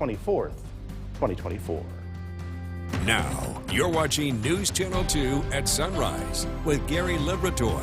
24th, 2024. Now, you're watching News Channel 2 at sunrise with Gary Liberatore.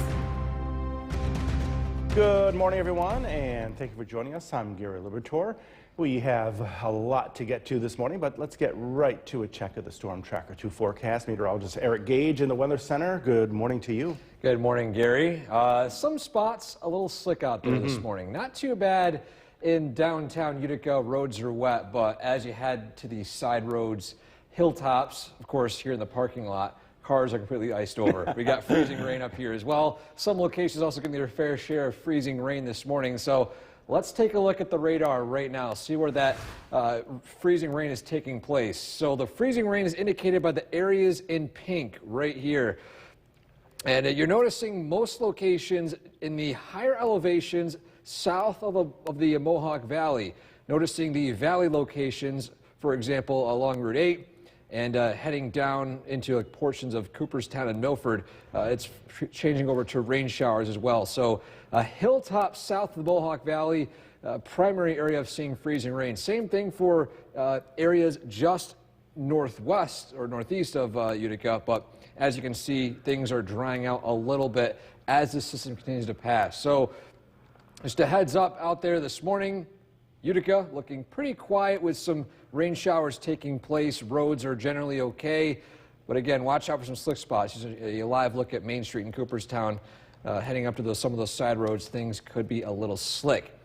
Good morning, everyone, and thank you for joining us. I'm Gary Liberatore. We have a lot to get to this morning, but let's get right to a check of the Storm Tracker 2 forecast. Meteorologist Eric Gage in the Weather Center. Good morning to you. Good morning, Gary. Some spots a little slick out there this morning. Not too bad in downtown Utica. Roads are wet, but as you head to the side roads, hilltops, of course, here in the parking lot, cars are completely iced over. We got freezing rain up here as well. Some locations also getting their fair share of freezing rain this morning. So let's take a look at the radar right now, see where that freezing rain is taking place. So the freezing rain is indicated by the areas in pink right here. And you're noticing most locations in the higher elevations south of the Mohawk Valley. Noticing the valley locations, for example, along Route 8, and heading down into portions of Cooperstown and Milford, it's changing over to rain showers as well. So hilltop south of the Mohawk Valley, primary area of seeing freezing rain. Same thing for areas just northwest or northeast of Utica, but as you can see, things are drying out a little bit as the system continues to pass. So just a heads up out there this morning, Utica looking pretty quiet with some rain showers taking place. Roads are generally okay, but again, watch out for some slick spots. Just a live look at Main Street in Cooperstown, heading up to some of those side roads, things could be a little slick.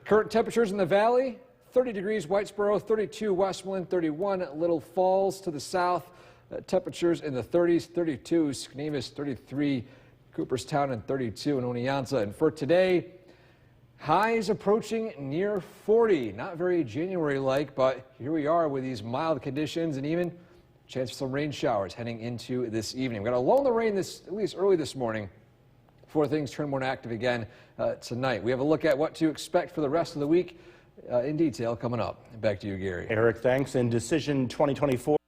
Current temperatures in the valley, 30 degrees Whitesboro, 32 Westmoreland, 31 Little Falls to the south. Temperatures in the 30s, 32 Scnemus, 33 Cooperstown, and 32 in Oneonta. And for today, highs approaching near 40. Not very January-like, but here we are with these mild conditions and even chance for some rain showers heading into this evening. We've got a lull in the rain at least early this morning before things turn more active again tonight. We have a look at what to expect for the rest of the week in detail coming up. Back to you, Gary. Eric, thanks. In Decision 2024.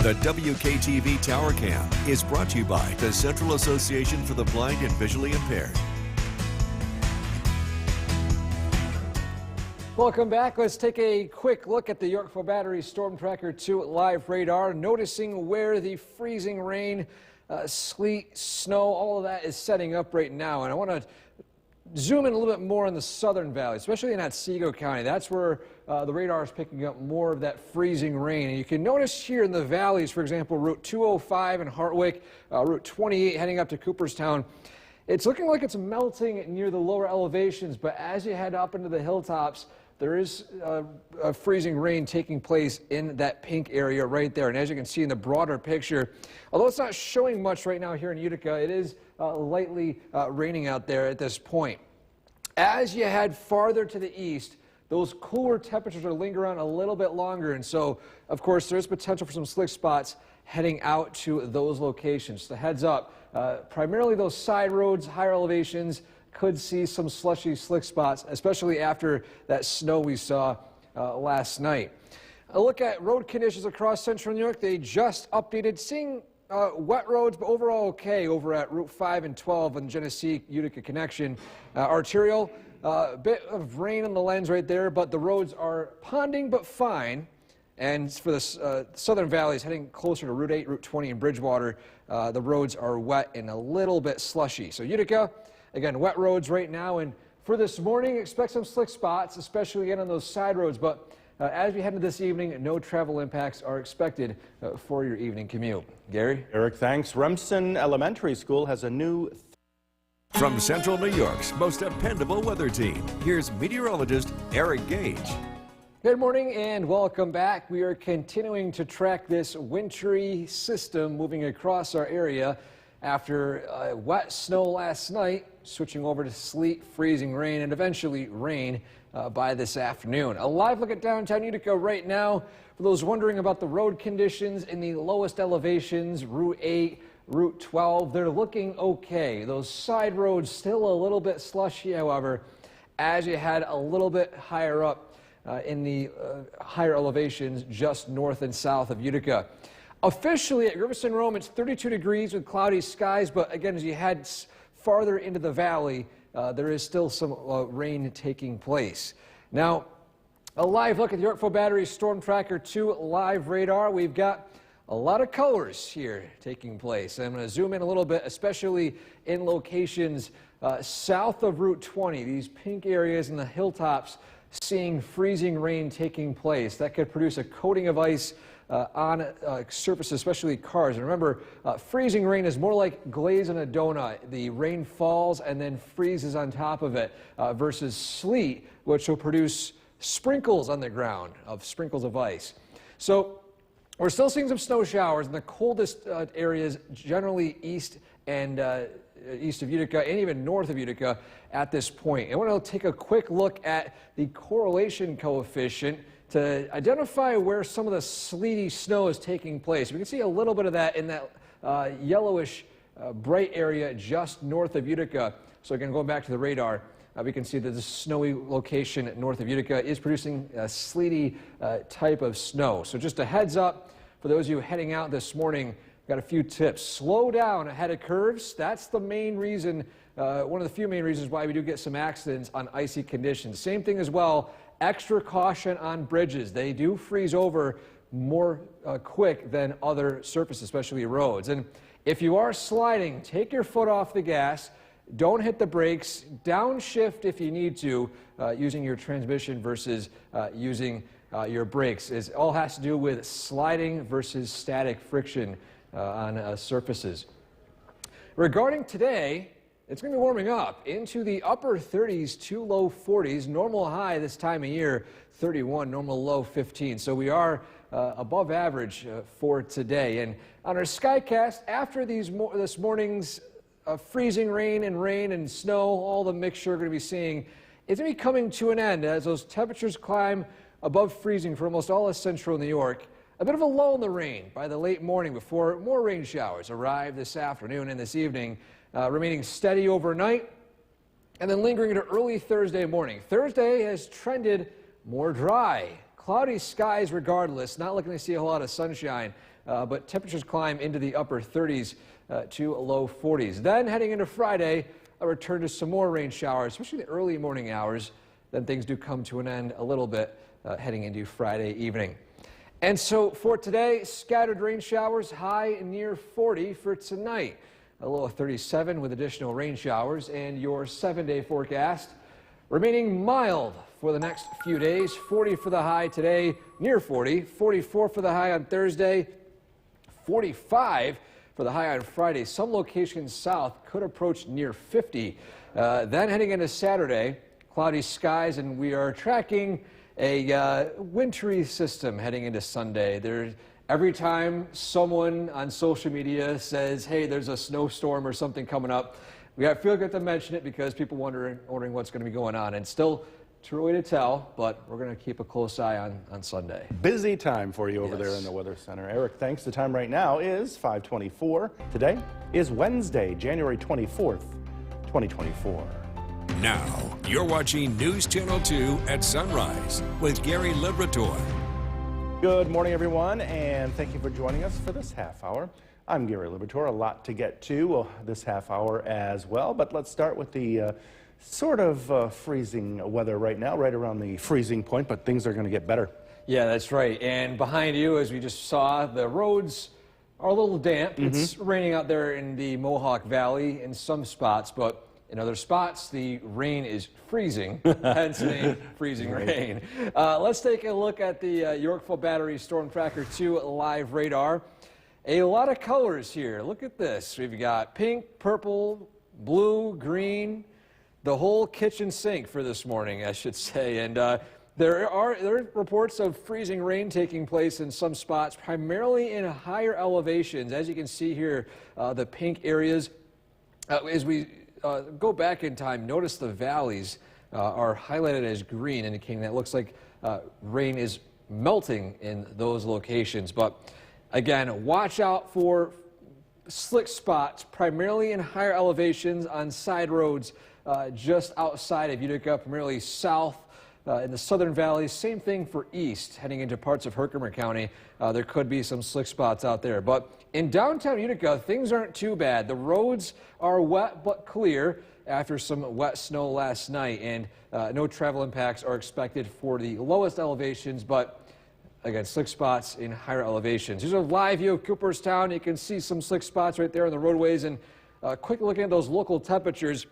The WKTV Tower Cam is brought to you by the Central Association for the Blind and Visually Impaired. Welcome back. Let's take a quick look at the Yorkville Battery Storm Tracker 2 live radar, noticing where the freezing rain, sleet, snow, all of that is setting up right now. And I want to zoom in a little bit more in the southern valley, especially in Otsego County. That's where the radar is picking up more of that freezing rain. And you can notice here in the valleys, for example, Route 205 in Hartwick, Route 28 heading up to Cooperstown. It's looking like it's melting near the lower elevations, but as you head up into the hilltops, there is a freezing rain taking place in that pink area right there. And as you can see in the broader picture, although it's not showing much right now here in Utica, it is lightly raining out there at this point. As you head farther to the east, those cooler temperatures are lingering on a little bit longer. And so, of course, there is potential for some slick spots heading out to those locations. So heads up, primarily those side roads, higher elevations, could see some slushy slick spots, especially after that snow we saw last night. A look at road conditions across central New York. They just updated, seeing wet roads, but overall okay over at Route 5 and 12 on the Genesee-Utica connection. Arterial, a bit of rain on the lens right there, but the roads are ponding but fine. And for the southern valleys heading closer to Route 8, Route 20 and Bridgewater, the roads are wet and a little bit slushy. So Utica, again, wet roads right now, and for this morning, expect some slick spots, especially again on those side roads. But as we head into this evening, no travel impacts are expected for your evening commute. Gary? Eric, thanks. Remsen Elementary School has a new... From Central New York's most dependable weather team, here's meteorologist Eric Gage. Good morning and welcome back. We are continuing to track this wintry system moving across our area after wet snow last night, switching over to sleet, freezing rain, and eventually rain by this afternoon. A live look at downtown Utica right now. For those wondering about the road conditions in the lowest elevations, Route 8, Route 12, they're looking okay. Those side roads still a little bit slushy, however, as you head a little bit higher up in the higher elevations just north and south of Utica. Officially at Griffith Rome, it's 32 degrees with cloudy skies, but again, as you head farther into the valley, there is still some rain taking place. Now, a live look at the Yorkville Battery Storm Tracker 2 live radar. We've got a lot of colors here taking place. I'm going to zoom in a little bit, especially in locations south of Route 20. These pink areas in the hilltops seeing freezing rain taking place. That could produce a coating of ice on surfaces, especially cars. And remember, freezing rain is more like glaze on a donut. The rain falls and then freezes on top of it versus sleet, which will produce sprinkles on the ground sprinkles of ice. So we're still seeing some snow showers in the coldest areas, generally east and east of Utica and even north of Utica at this point. I want to take a quick look at the correlation coefficient to identify where some of the sleety snow is taking place. We can see a little bit of that in that yellowish bright area just north of Utica. So again, going back to the radar, we can see that the snowy location north of Utica is producing a sleety type of snow. So just a heads up for those of you heading out this morning, got a few tips. Slow down ahead of curves. That's the main reason, one of the few main reasons why we do get some accidents on icy conditions. Same thing as well, extra caution on bridges. They do freeze over more quick than other surfaces, especially roads. And if you are sliding, take your foot off the gas. Don't hit the brakes. Downshift if you need to, using your transmission versus using your brakes. It all has to do with sliding versus static friction on surfaces. Regarding today, it's going to be warming up into the upper 30s to low 40s. Normal high this time of year, 31, normal low 15. So we are above average for today. And on our Skycast, after this morning's freezing rain and snow, all the mixture we're going to be seeing, it's going to be coming to an end as those temperatures climb above freezing for almost all of central New York. A bit of a lull in the rain by the late morning before more rain showers arrive this afternoon and this evening, remaining steady overnight and then lingering into early Thursday morning. Thursday has trended more dry. Cloudy skies regardless, not looking to see a whole lot of sunshine, but temperatures climb into the upper 30s to low 40s. Then heading into Friday, a return to some more rain showers, especially the early morning hours. Then things do come to an end a little bit heading into Friday evening. And so for today, scattered rain showers, high near 40 for tonight. A low of 37 with additional rain showers, and your 7-day forecast remaining mild for the next few days. 40 for the high today, near 40, 44 for the high on Thursday, 45 for the high on Friday. Some locations south could approach near 50. Then heading into Saturday, cloudy skies, and we are tracking a wintry system heading into Sunday. Every time someone on social media says, hey, there's a snowstorm or something coming up, we feel good to mention it because people wondering what's going to be going on. And still too early to tell, but we're going to keep a close eye on Sunday. Busy time for you over there in the Weather Center. Eric, thanks. The time right now is 5:24. Today is Wednesday, January 24th, 2024. Now, you're watching News Channel 2 at sunrise with Gary Liberator. Good morning, everyone, and thank you for joining us for this half hour. I'm Gary Liberator. A lot to get to this half hour as well, but let's start with the sort of freezing weather right now, right around the freezing point, but things are going to get better. Yeah, that's right. And behind you, as we just saw, the roads are a little damp. It's raining out there in the Mohawk Valley in some spots, but in other spots, the rain is freezing, hence the name Freezing Rain. Let's take a look at the Yorkville Battery Storm Tracker 2 live radar. A lot of colors here. Look at this. We've got pink, purple, blue, green, the whole kitchen sink for this morning, I should say. And there are reports of freezing rain taking place in some spots, primarily in higher elevations. As you can see here, the pink areas. As we go back in time, notice the valleys are highlighted as green, indicating that it looks like rain is melting in those locations. But again, watch out for slick spots, primarily in higher elevations on side roads just outside of Utica, primarily south in the southern valleys. Same thing for east, heading into parts of Herkimer County. There could be some slick spots out there. But in downtown Utica, things aren't too bad. The roads are wet but clear. after some wet snow last night, and no travel impacts are expected for the lowest elevations, but again, slick spots in higher elevations. Here's a live view of Cooperstown. You can see some slick spots right there on the roadways, and quick look at those local temperatures.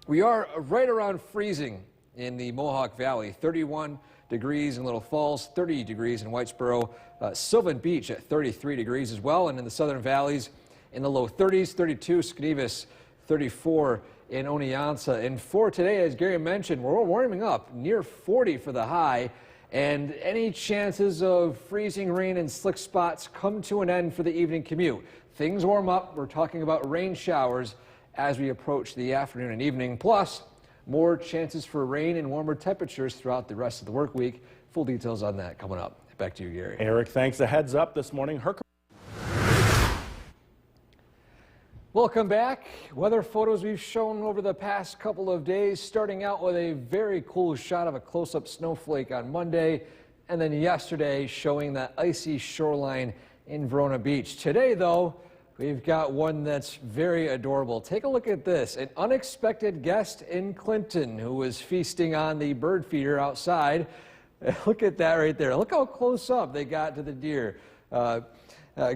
We are right around freezing in the Mohawk Valley, 31 degrees in Little Falls, 30 degrees in Whitesboro, Sylvan Beach at 33 degrees as well, and in the southern valleys in the low 30s, 32, Skenevis, 34 in Oneonta. And for today, as Gary mentioned, we're warming up near 40 for the high, and any chances of freezing rain and slick spots come to an end for the evening commute. Things warm up. We're talking about rain showers as we approach the afternoon and evening, plus more chances for rain and warmer temperatures throughout the rest of the work week. Full details on that coming up. Back to you, Gary. Eric, thanks. A heads up this morning. Welcome back. Weather photos we've shown over the past couple of days, starting out with a very cool shot of a close-up snowflake on Monday, and then yesterday showing that icy shoreline in Verona Beach. Today, though, we've got one that's very adorable. Take a look at this. An unexpected guest in Clinton who was feasting on the bird feeder outside. Look at that right there. Look how close up they got to the deer.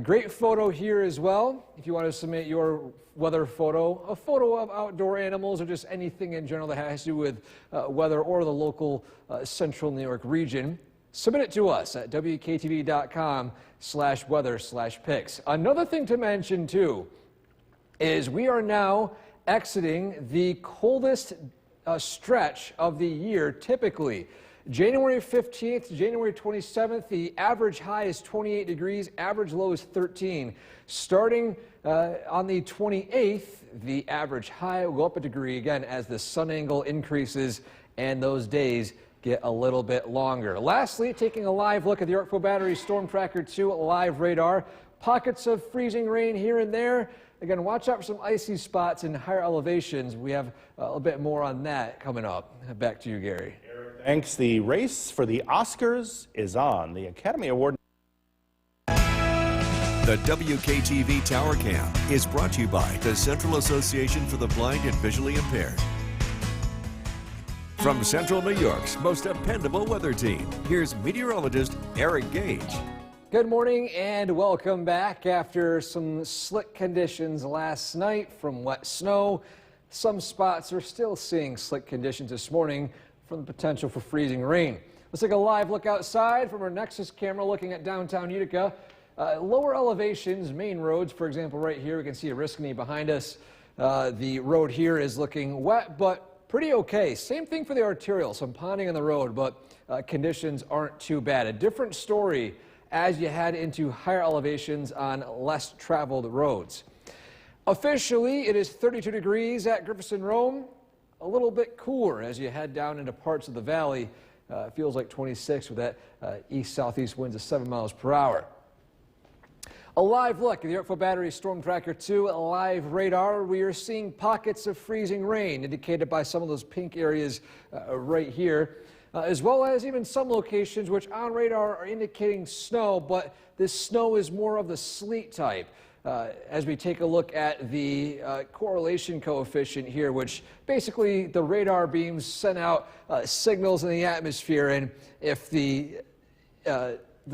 Great photo here as well. If you want to submit your weather photo, a photo of outdoor animals or just anything in general that has to do with weather or the local central New York region, submit it to us at WKTV.com/weather/pics. Another thing to mention too is we are now exiting the coldest stretch of the year typically. January 15th to January 27th, the average high is 28 degrees, average low is 13. Starting on the 28th, the average high will go up a degree again as the sun angle increases and those days get a little bit longer. Lastly, taking a live look at the Yorkville Battery Storm Tracker 2 live radar. Pockets of freezing rain here and there. Again, watch out for some icy spots in higher elevations. We have a little bit more on that coming up. Back to you, Gary. Thanks. The race for the Oscars is on. The Academy Award. The WKTV Tower Cam is brought to you by the Central Association for the Blind and Visually Impaired. From Central New York's most dependable weather team, here's meteorologist Eric Gage. Good morning and welcome back. After some slick conditions last night from wet snow, some spots are still seeing slick conditions this morning from the potential for freezing rain. Let's take a live look outside from our Nexus camera looking at downtown Utica. Lower elevations, main roads, for example, right here, we can see Oriskany behind us. The road here is looking wet, but pretty okay. Same thing for the arterial, some ponding on the road, but conditions aren't too bad. A different story as you head into higher elevations on less traveled roads. Officially, it is 32 degrees at Griffith Rome. A little bit cooler as you head down into parts of the valley. Feels like 26 with that east-southeast winds of 7 miles per hour. A live look at the Yorkville Battery Storm Tracker 2 live radar. We are seeing pockets of freezing rain indicated by some of those pink areas right here, as well as even some locations which on radar are indicating snow, but this snow is more of the sleet type. As we take a look at the correlation coefficient here, which basically the radar beams send out signals in the atmosphere, and if the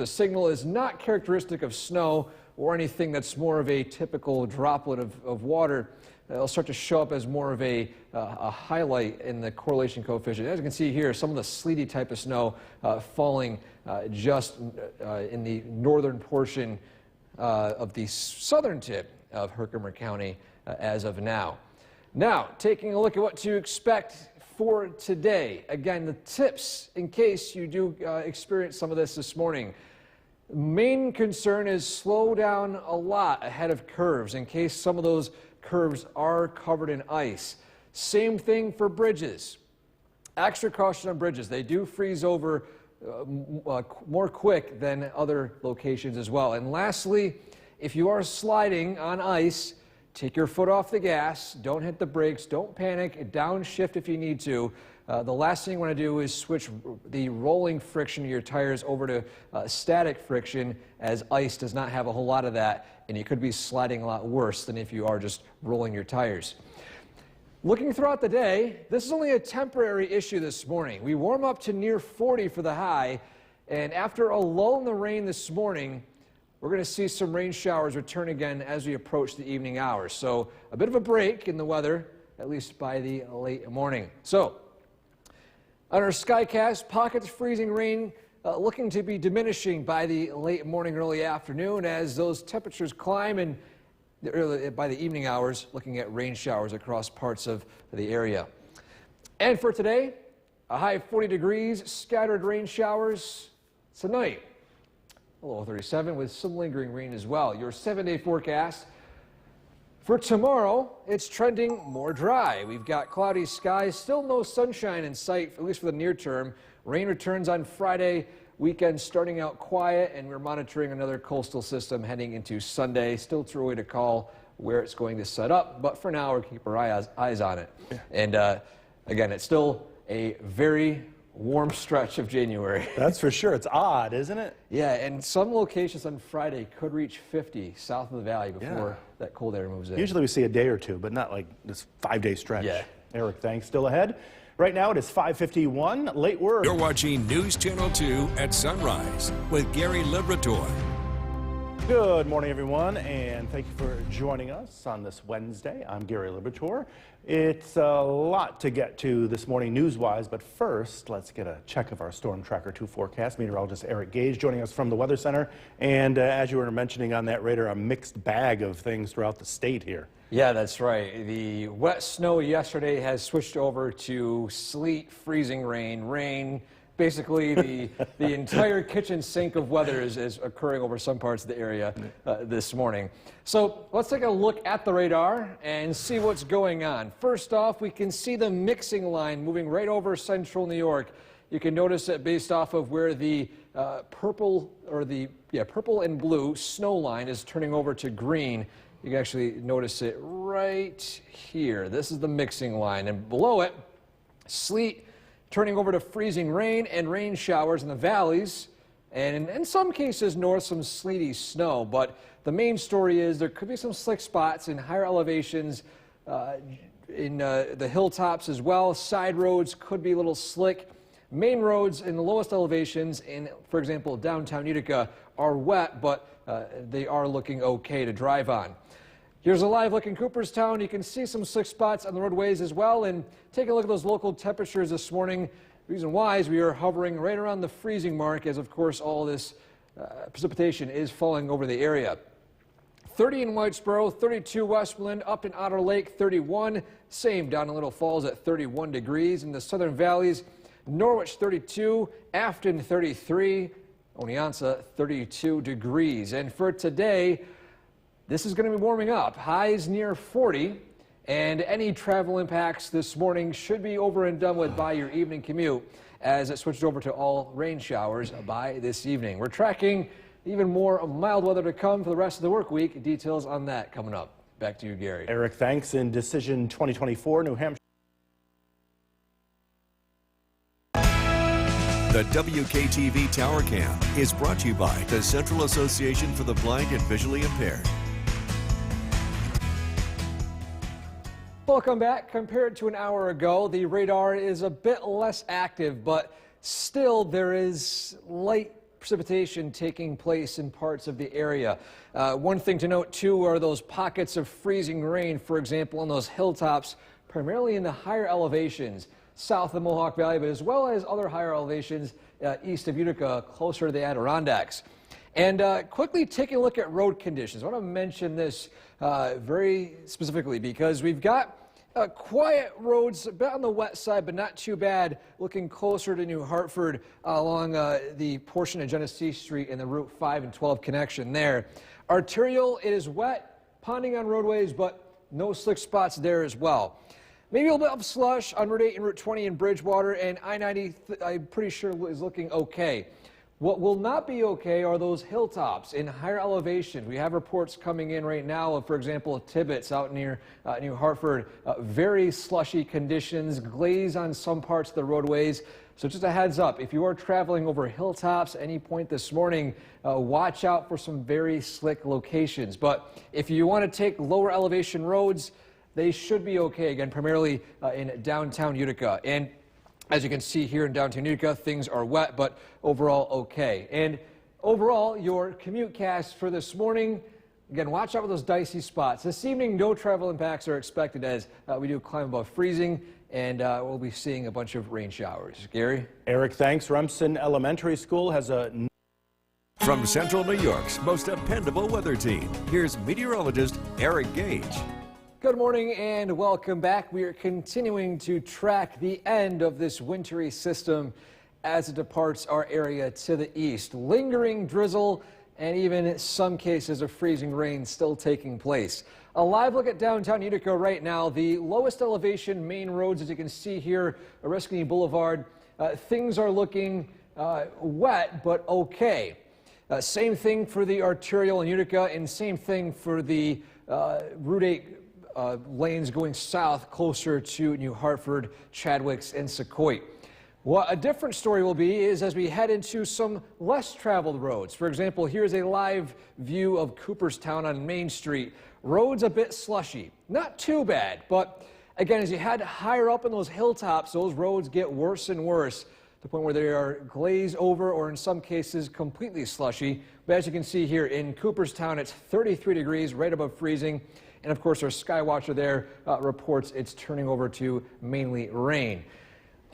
signal is not characteristic of snow or anything that's more of a typical droplet of water, it'll start to show up as more of a highlight in the correlation coefficient. As you can see here, some of the sleety type of snow falling just in the northern portion of the southern tip of Herkimer County as of now. Now, taking a look at what to expect for today. Again, the tips in case you do experience some of this morning. Main concern is slow down a lot ahead of curves in case some of those curves are covered in ice. Same thing for bridges. Extra caution on bridges. They do freeze over more quick than other locations as well. And lastly, if you are sliding on ice, take your foot off the gas, don't hit the brakes, don't panic, downshift if you need to. The last thing you want to do is switch the rolling friction of your tires over to static friction, as ice does not have a whole lot of that, and you could be sliding a lot worse than if you are just rolling your tires. Looking throughout the day, this is only a temporary issue this morning. We warm up to near 40 for the high, and after a lull in the rain this morning, we're going to see some rain showers return again as we approach the evening hours. So a bit of a break in the weather, at least by the late morning. So on our Skycast, pockets of freezing rain looking to be diminishing by the late morning, early afternoon as those temperatures climb, and by the evening hours, looking at rain showers across parts of the area. And for today, a high of 40 degrees, scattered rain showers tonight. A low of 37 with some lingering rain as well. Your 7-day forecast. For tomorrow, it's trending more dry. We've got cloudy skies, still no sunshine in sight, at least for the near term. Rain returns on Friday. Weekend starting out quiet, and we're monitoring another coastal system heading into Sunday. Still too early to call where it's going to set up, but for now, we're keeping our eyes on it. And again, it's still a very warm stretch of January. That's for sure. It's odd, isn't it? Yeah, and some locations on Friday could reach 50 south of the valley before that cold air moves in. Usually we see a day or two, but not like this 5-day stretch. Yeah. Eric, thanks. Still ahead. Right now it is 5:51. Late word. You're watching News Channel 2 at sunrise with Gary Liberator. Good morning, everyone, and thank you for joining us on this Wednesday. I'm Gary Liberator. It's a lot to get to this morning news-wise, but first, let's get a check of our Storm Tracker 2 forecast. Meteorologist Eric Gage joining us from the Weather Center. And as you were mentioning on that radar, a mixed bag of things throughout the state here. Yeah, that's right. The wet snow yesterday has switched over to sleet, freezing rain. Basically, the entire kitchen sink of weather is occurring over some parts of the area this morning. So let's take a look at the radar and see what's going on. First off, we can see the mixing line moving right over central New York. You can notice it based off of where the purple and blue snow line is turning over to green. You can actually notice it right here. This is the mixing line, and below it, sleet turning over to freezing rain and rain showers in the valleys, and in some cases north, some sleety snow. But the main story is there could be some slick spots in higher elevations, in the hilltops as well. Side roads could be a little slick. Main roads in the lowest elevations, in, for example, downtown Utica, are wet, but they are looking okay to drive on. Here's a live look in Cooperstown. You can see some slick spots on the roadways as well. And take a look at those local temperatures this morning. Reason why is we are hovering right around the freezing mark, as of course all this precipitation is falling over the area. 30 in Whitesboro, 32 Westmoreland, up in Otter Lake, 31. Same down in Little Falls at 31 degrees. In the southern valleys, Norwich 32, Afton 33, Oneonta 32 degrees. And for today, this is going to be warming up. Highs near 40, and any travel impacts this morning should be over and done with by your evening commute as it switches over to all rain showers by this evening. We're tracking even more mild weather to come for the rest of the work week. Details on that coming up. Back to you, Gary. Eric, thanks. In Decision 2024, New Hampshire. The WKTV Tower Cam is brought to you by the Central Association for the Blind and Visually Impaired. Welcome back. Compared to an hour ago, the radar is a bit less active, but still there is light precipitation taking place in parts of the area. One thing to note too are those pockets of freezing rain, for example, on those hilltops, primarily in the higher elevations south of the Mohawk Valley, but as well as other higher elevations east of Utica, closer to the Adirondacks. And quickly taking a look at road conditions. I want to mention this very specifically because we've got quiet roads, a bit on the wet side, but not too bad, looking closer to New Hartford along the portion of Genesee Street and the Route 5 and 12 connection there. Arterial, it is wet, ponding on roadways, but no slick spots there as well. Maybe a little bit of slush on Route 8 and Route 20 in Bridgewater, and I-90, I'm pretty sure is looking okay. What will not be okay are those hilltops in higher elevation. We have reports coming in right now of, for example, Tibbetts out near New Hartford. Very slushy conditions, glaze on some parts of the roadways. So just a heads up, if you are traveling over hilltops at any point this morning, watch out for some very slick locations. But if you want to take lower elevation roads, they should be okay. Again, primarily in downtown Utica. And as you can see here in downtown Utica, things are wet, but overall okay. And overall, your commute cast for this morning, again, watch out for those dicey spots. This evening, no travel impacts are expected as we do climb above freezing, and we'll be seeing a bunch of rain showers. Gary? Eric, thanks. Remsen Elementary School has a... From Central New York's most dependable weather team, here's meteorologist Eric Gage. Good morning and welcome back. We are continuing to track the end of this wintry system as it departs our area to the east. Lingering drizzle and even in some cases of freezing rain still taking place. A live look at downtown Utica right now. The lowest elevation main roads, as you can see here, Oriskany Boulevard, things are looking wet but okay. Same thing for the arterial in Utica, and same thing for the Route 8 lanes going south closer to New Hartford, Chadwicks, and Secoit. What a different story will be is as we head into some less traveled roads. For example, here's a live view of Cooperstown on Main Street. Roads a bit slushy. Not too bad, but again, as you head higher up in those hilltops, those roads get worse and worse to the point where they are glazed over or in some cases completely slushy. But as you can see here in Cooperstown, it's 33 degrees, right above freezing. And of course, our Skywatcher there reports it's turning over to mainly rain.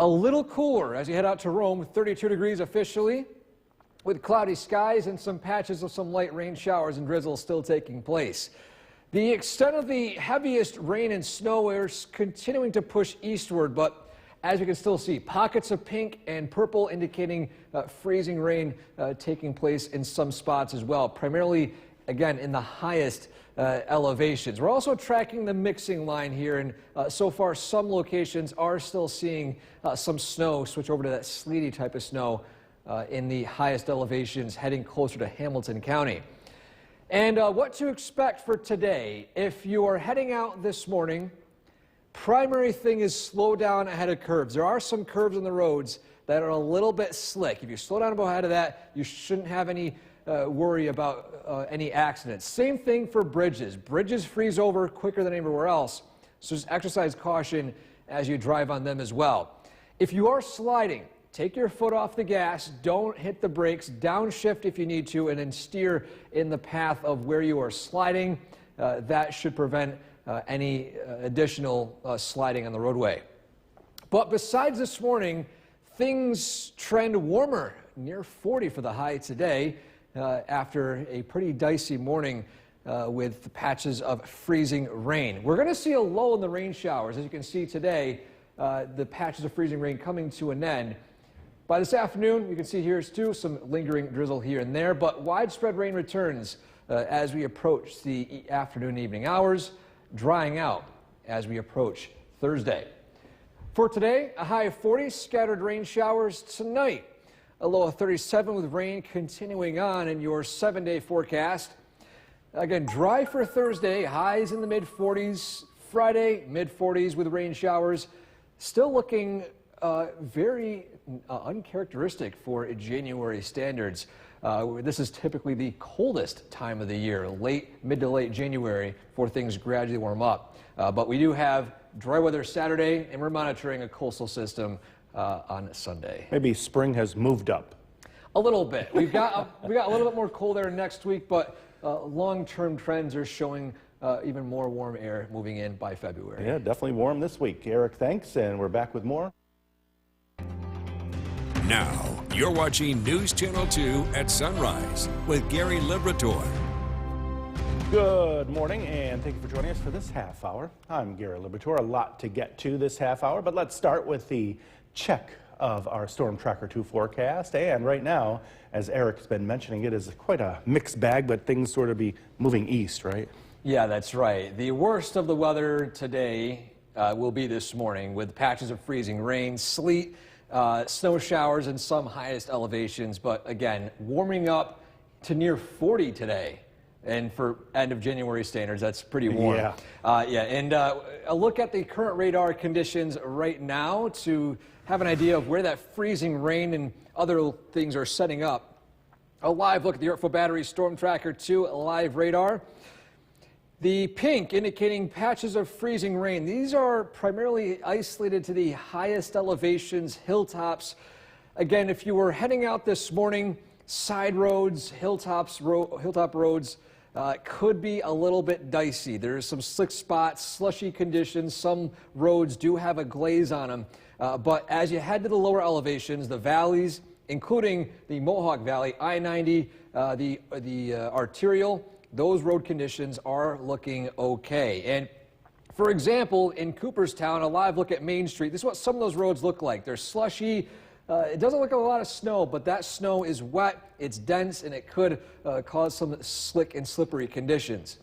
A little cooler as you head out to Rome, 32 degrees officially, with cloudy skies and some patches of some light rain showers and drizzle still taking place. The extent of the heaviest rain and snow is continuing to push eastward, but as you can still see, pockets of pink and purple indicating freezing rain taking place in some spots as well, primarily, again, in the highest elevations. We're also tracking the mixing line here, and so far some locations are still seeing some snow switch over to that sleety type of snow in the highest elevations heading closer to Hamilton County. And what to expect for today. If you are heading out this morning, primary thing is slow down ahead of curves. There are some curves on the roads that are a little bit slick. If you slow down ahead of that, you shouldn't have any worry about any accidents. Same thing for bridges. Bridges freeze over quicker than anywhere else, so just exercise caution as you drive on them as well. If you are sliding, take your foot off the gas, don't hit the brakes, downshift if you need to, and then steer in the path of where you are sliding. That should prevent any additional sliding on the roadway. But besides this morning, things trend warmer, near 40 for the high today. After a pretty dicey morning with patches of freezing rain. We're going to see a lull in the rain showers. As you can see today, the patches of freezing rain coming to an end. By this afternoon, you can see here too some lingering drizzle here and there, but widespread rain returns as we approach the afternoon evening hours, drying out as we approach Thursday. For today, a high of 40, scattered rain showers tonight. A low of 37 with rain continuing on in your 7-day forecast. Again, dry for Thursday, highs in the mid-40s. Friday, mid-40s with rain showers. Still looking very uncharacteristic for January standards. This is typically the coldest time of the year, mid to late January, before things gradually warm up. But we do have dry weather Saturday, and we're monitoring a coastal system on Sunday. Maybe spring has moved up. A little bit. We got a little bit more cold air next week, but long-term trends are showing even more warm air moving in by February. Yeah, definitely warm this week. Eric, thanks, and we're back with more. Now, you're watching News Channel 2 at sunrise with Gary Liberator. Good morning, and thank you for joining us for this half hour. I'm Gary Liberator. A lot to get to this half hour, but let's start with the check of our Storm Tracker 2 forecast. And right now, as Eric's been mentioning, it is quite a mixed bag, but things sort of be moving east, right? Yeah, that's right. The worst of the weather today will be this morning with patches of freezing rain, sleet, snow showers in some highest elevations. But again, warming up to near 40 today. And for end of January standards, that's pretty warm. Yeah. And a look at the current radar conditions right now to have an idea of where that freezing rain and other things are setting up. A live look at the Earthful Battery Storm Tracker 2 live radar. The pink indicating patches of freezing rain. These are primarily isolated to the highest elevations, hilltops. Again, if you were heading out this morning, side roads, hilltop roads could be a little bit dicey. There's some slick spots, slushy conditions. Some roads do have a glaze on them. But as you head to the lower elevations, the valleys, including the Mohawk Valley, I-90, the arterial, those road conditions are looking okay. And for example, in Cooperstown, a live look at Main Street, this is what some of those roads look like. They're slushy. It doesn't look like a lot of snow, but that snow is wet, it's dense, and it could cause some slick and slippery conditions.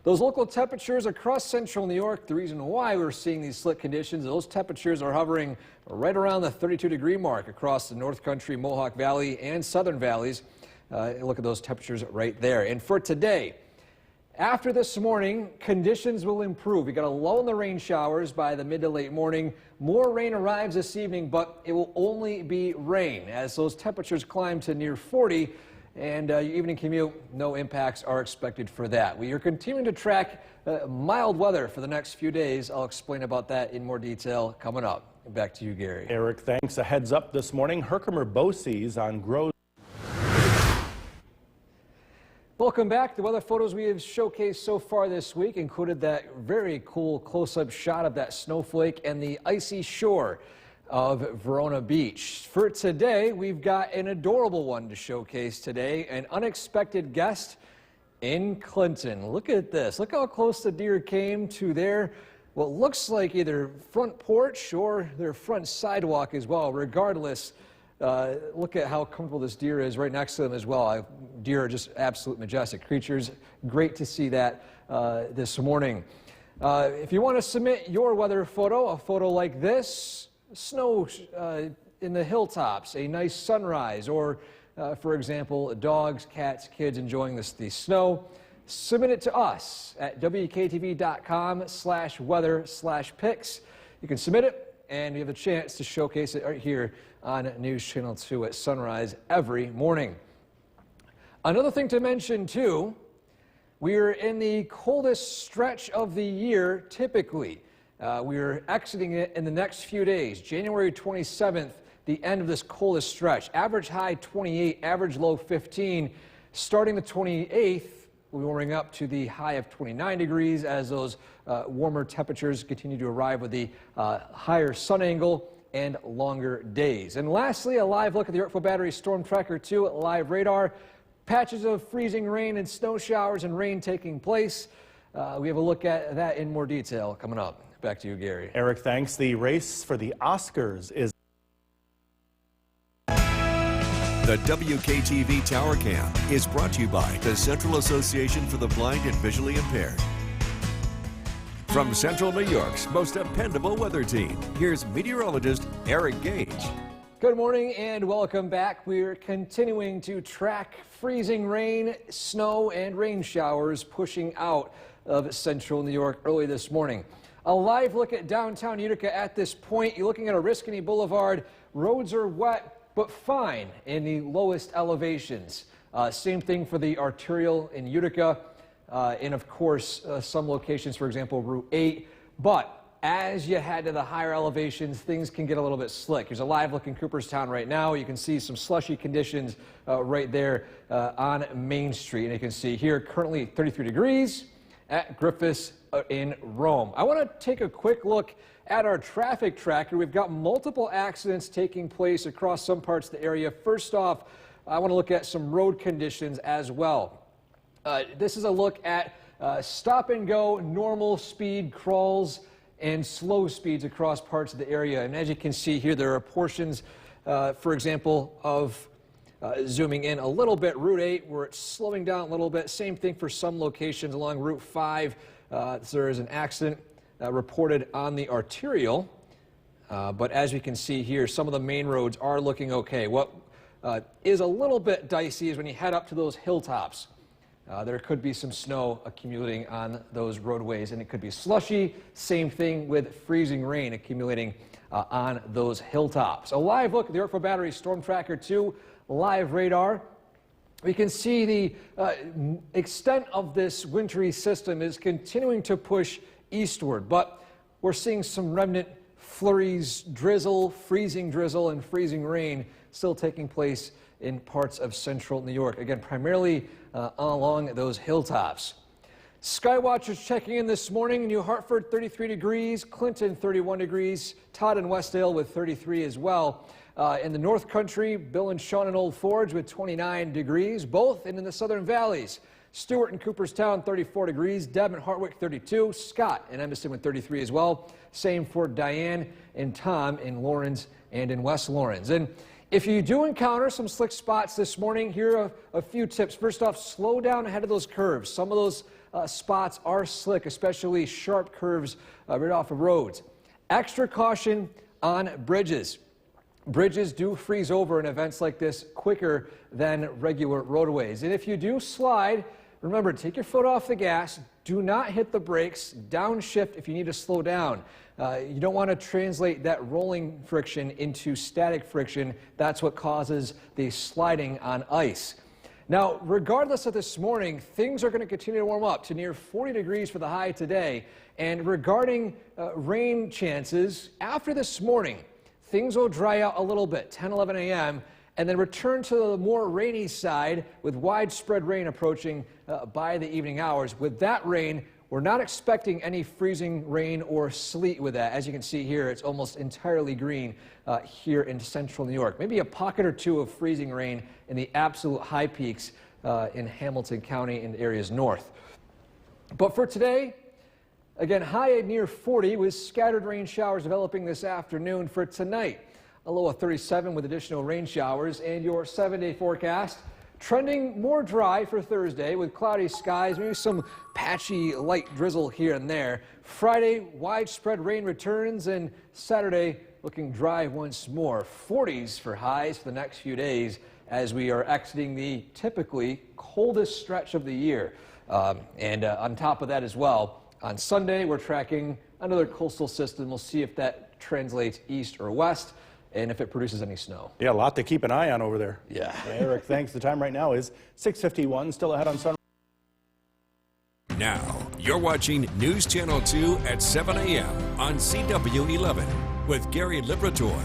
Those local temperatures across central New York, the reason why we're seeing these slick conditions, those temperatures are hovering right around the 32-degree mark across the North Country, Mohawk Valley, and Southern Valleys. Look at those temperatures right there. And for today, after this morning, conditions will improve. We got a lull in the rain showers by the mid to late morning. More rain arrives this evening, but it will only be rain as those temperatures climb to near 40. And your evening commute, no impacts are expected for that. We are continuing to track mild weather for the next few days. I'll explain about that in more detail coming up. Back to you, Gary. Eric, thanks. A heads up this morning, Herkimer BOCES on Groves. Welcome back. The weather photos we have showcased so far this week included that very cool close-up shot of that snowflake and the icy shore of Verona Beach. For today, we've got an adorable one to showcase today, an unexpected guest in Clinton. Look at this. Look how close the deer came to their, what looks like either front porch or their front sidewalk as well. Regardless, look at how comfortable this deer is right next to them as well. Deer are just absolute majestic creatures. Great to see that this morning. If you want to submit your weather photo, a photo like this, snow in the hilltops, a nice sunrise, or for example, dogs, cats, kids enjoying the snow, submit it to us at WKTV.com/weather/pics. You can submit it, and you have a chance to showcase it right here on News Channel 2 at sunrise every morning. Another thing to mention too, we're in the coldest stretch of the year typically. We're exiting it in the next few days. January 27th, the end of this coldest stretch. Average high 28, average low 15. Starting the 28th, we're warming up to the high of 29 degrees as those warmer temperatures continue to arrive with the higher sun angle and longer days. And lastly, a live look at the Yorkville Battery Storm Tracker 2 live radar. Patches of freezing rain and snow showers and rain taking place. We have a look at that in more detail coming up. Back to you, Gary. Eric, thanks. The race for the Oscars is... The WKTV Tower Cam is brought to you by the Central Association for the Blind and Visually Impaired. From Central New York's most dependable weather team, here's meteorologist Eric Gage. Good morning and welcome back. We're continuing to track freezing rain, snow, and rain showers pushing out of central New York early this morning. A live look at downtown Utica at this point. You're looking at Oriskany Boulevard. Roads are wet, but fine in the lowest elevations. Same thing for the arterial in Utica. And of course, some locations, for example, Route 8. But as you head to the higher elevations, things can get a little bit slick. There's a live look in Cooperstown right now. You can see some slushy conditions right there on Main Street. And you can see here currently 33 degrees at Griffiths in Rome. I want to take a quick look at our traffic tracker. We've got multiple accidents taking place across some parts of the area. First off, I want to look at some road conditions as well. This is a look at stop and go, normal speed crawls, and slow speeds across parts of the area. And as you can see here, there are portions, for example, of zooming in a little bit, Route 8, where it's slowing down a little bit. Same thing for some locations along Route 5. There is an accident reported on the arterial. But as you can see here, some of the main roads are looking okay. What is a little bit dicey is when you head up to those hilltops. There could be some snow accumulating on those roadways, and it could be slushy. Same thing with freezing rain accumulating on those hilltops. A live look at the Yorkville Battery Storm Tracker 2 live radar. we can see the extent of this wintry system is continuing to push eastward, but we're seeing some remnant flurries, drizzle, freezing drizzle, and freezing rain still taking place in parts of central New York. Again, primarily along those hilltops. Skywatchers checking in this morning. New Hartford 33 degrees, Clinton 31 degrees, Todd and Westdale with 33 as well. In the North Country, Bill and Sean in Old Forge with 29 degrees, both in the southern valleys. Stewart and Cooperstown 34 degrees, Deb and Hartwick 32, Scott and Emerson with 33 as well. Same for Diane and Tom in Lawrence and in West Lawrence. And if you do encounter some slick spots this morning, here are a few tips. First off, slow down ahead of those curves. Some of those spots are slick, especially sharp curves right off of roads. Extra caution on bridges. Bridges do freeze over in events like this quicker than regular roadways. And if you do slide, remember, take your foot off the gas. Do not hit the brakes. Downshift if you need to slow down. You don't want to translate that rolling friction into static friction. That's what causes the sliding on ice. Now, regardless of this morning, things are going to continue to warm up to near 40 degrees for the high today. And regarding rain chances, after this morning, things will dry out a little bit, 10, 11 a.m., and then return to the more rainy side with widespread rain approaching by the evening hours. With that rain, we're not expecting any freezing rain or sleet with that. As you can see here, it's almost entirely green here in central New York. Maybe a pocket or two of freezing rain in the absolute high peaks in Hamilton County and areas north. But for today, again, high at near 40 with scattered rain showers developing this afternoon. For tonight, a low of 37 with additional rain showers, and your 7-day forecast trending more dry for Thursday with cloudy skies, maybe some patchy light drizzle here and there. Friday, widespread rain returns, and Saturday looking dry once more. 40s for highs for the next few days as we are exiting the typically coldest stretch of the year. On top of that as well, on Sunday we're tracking another coastal system. We'll see if that translates east or west, and if it produces any snow. Yeah, a lot to keep an eye on over there. Yeah. Eric, thanks. The time right now is 6:51, still ahead on Sun. Now, you're watching News Channel 2 at 7 a.m. on CW 11 with Gary Liberatore.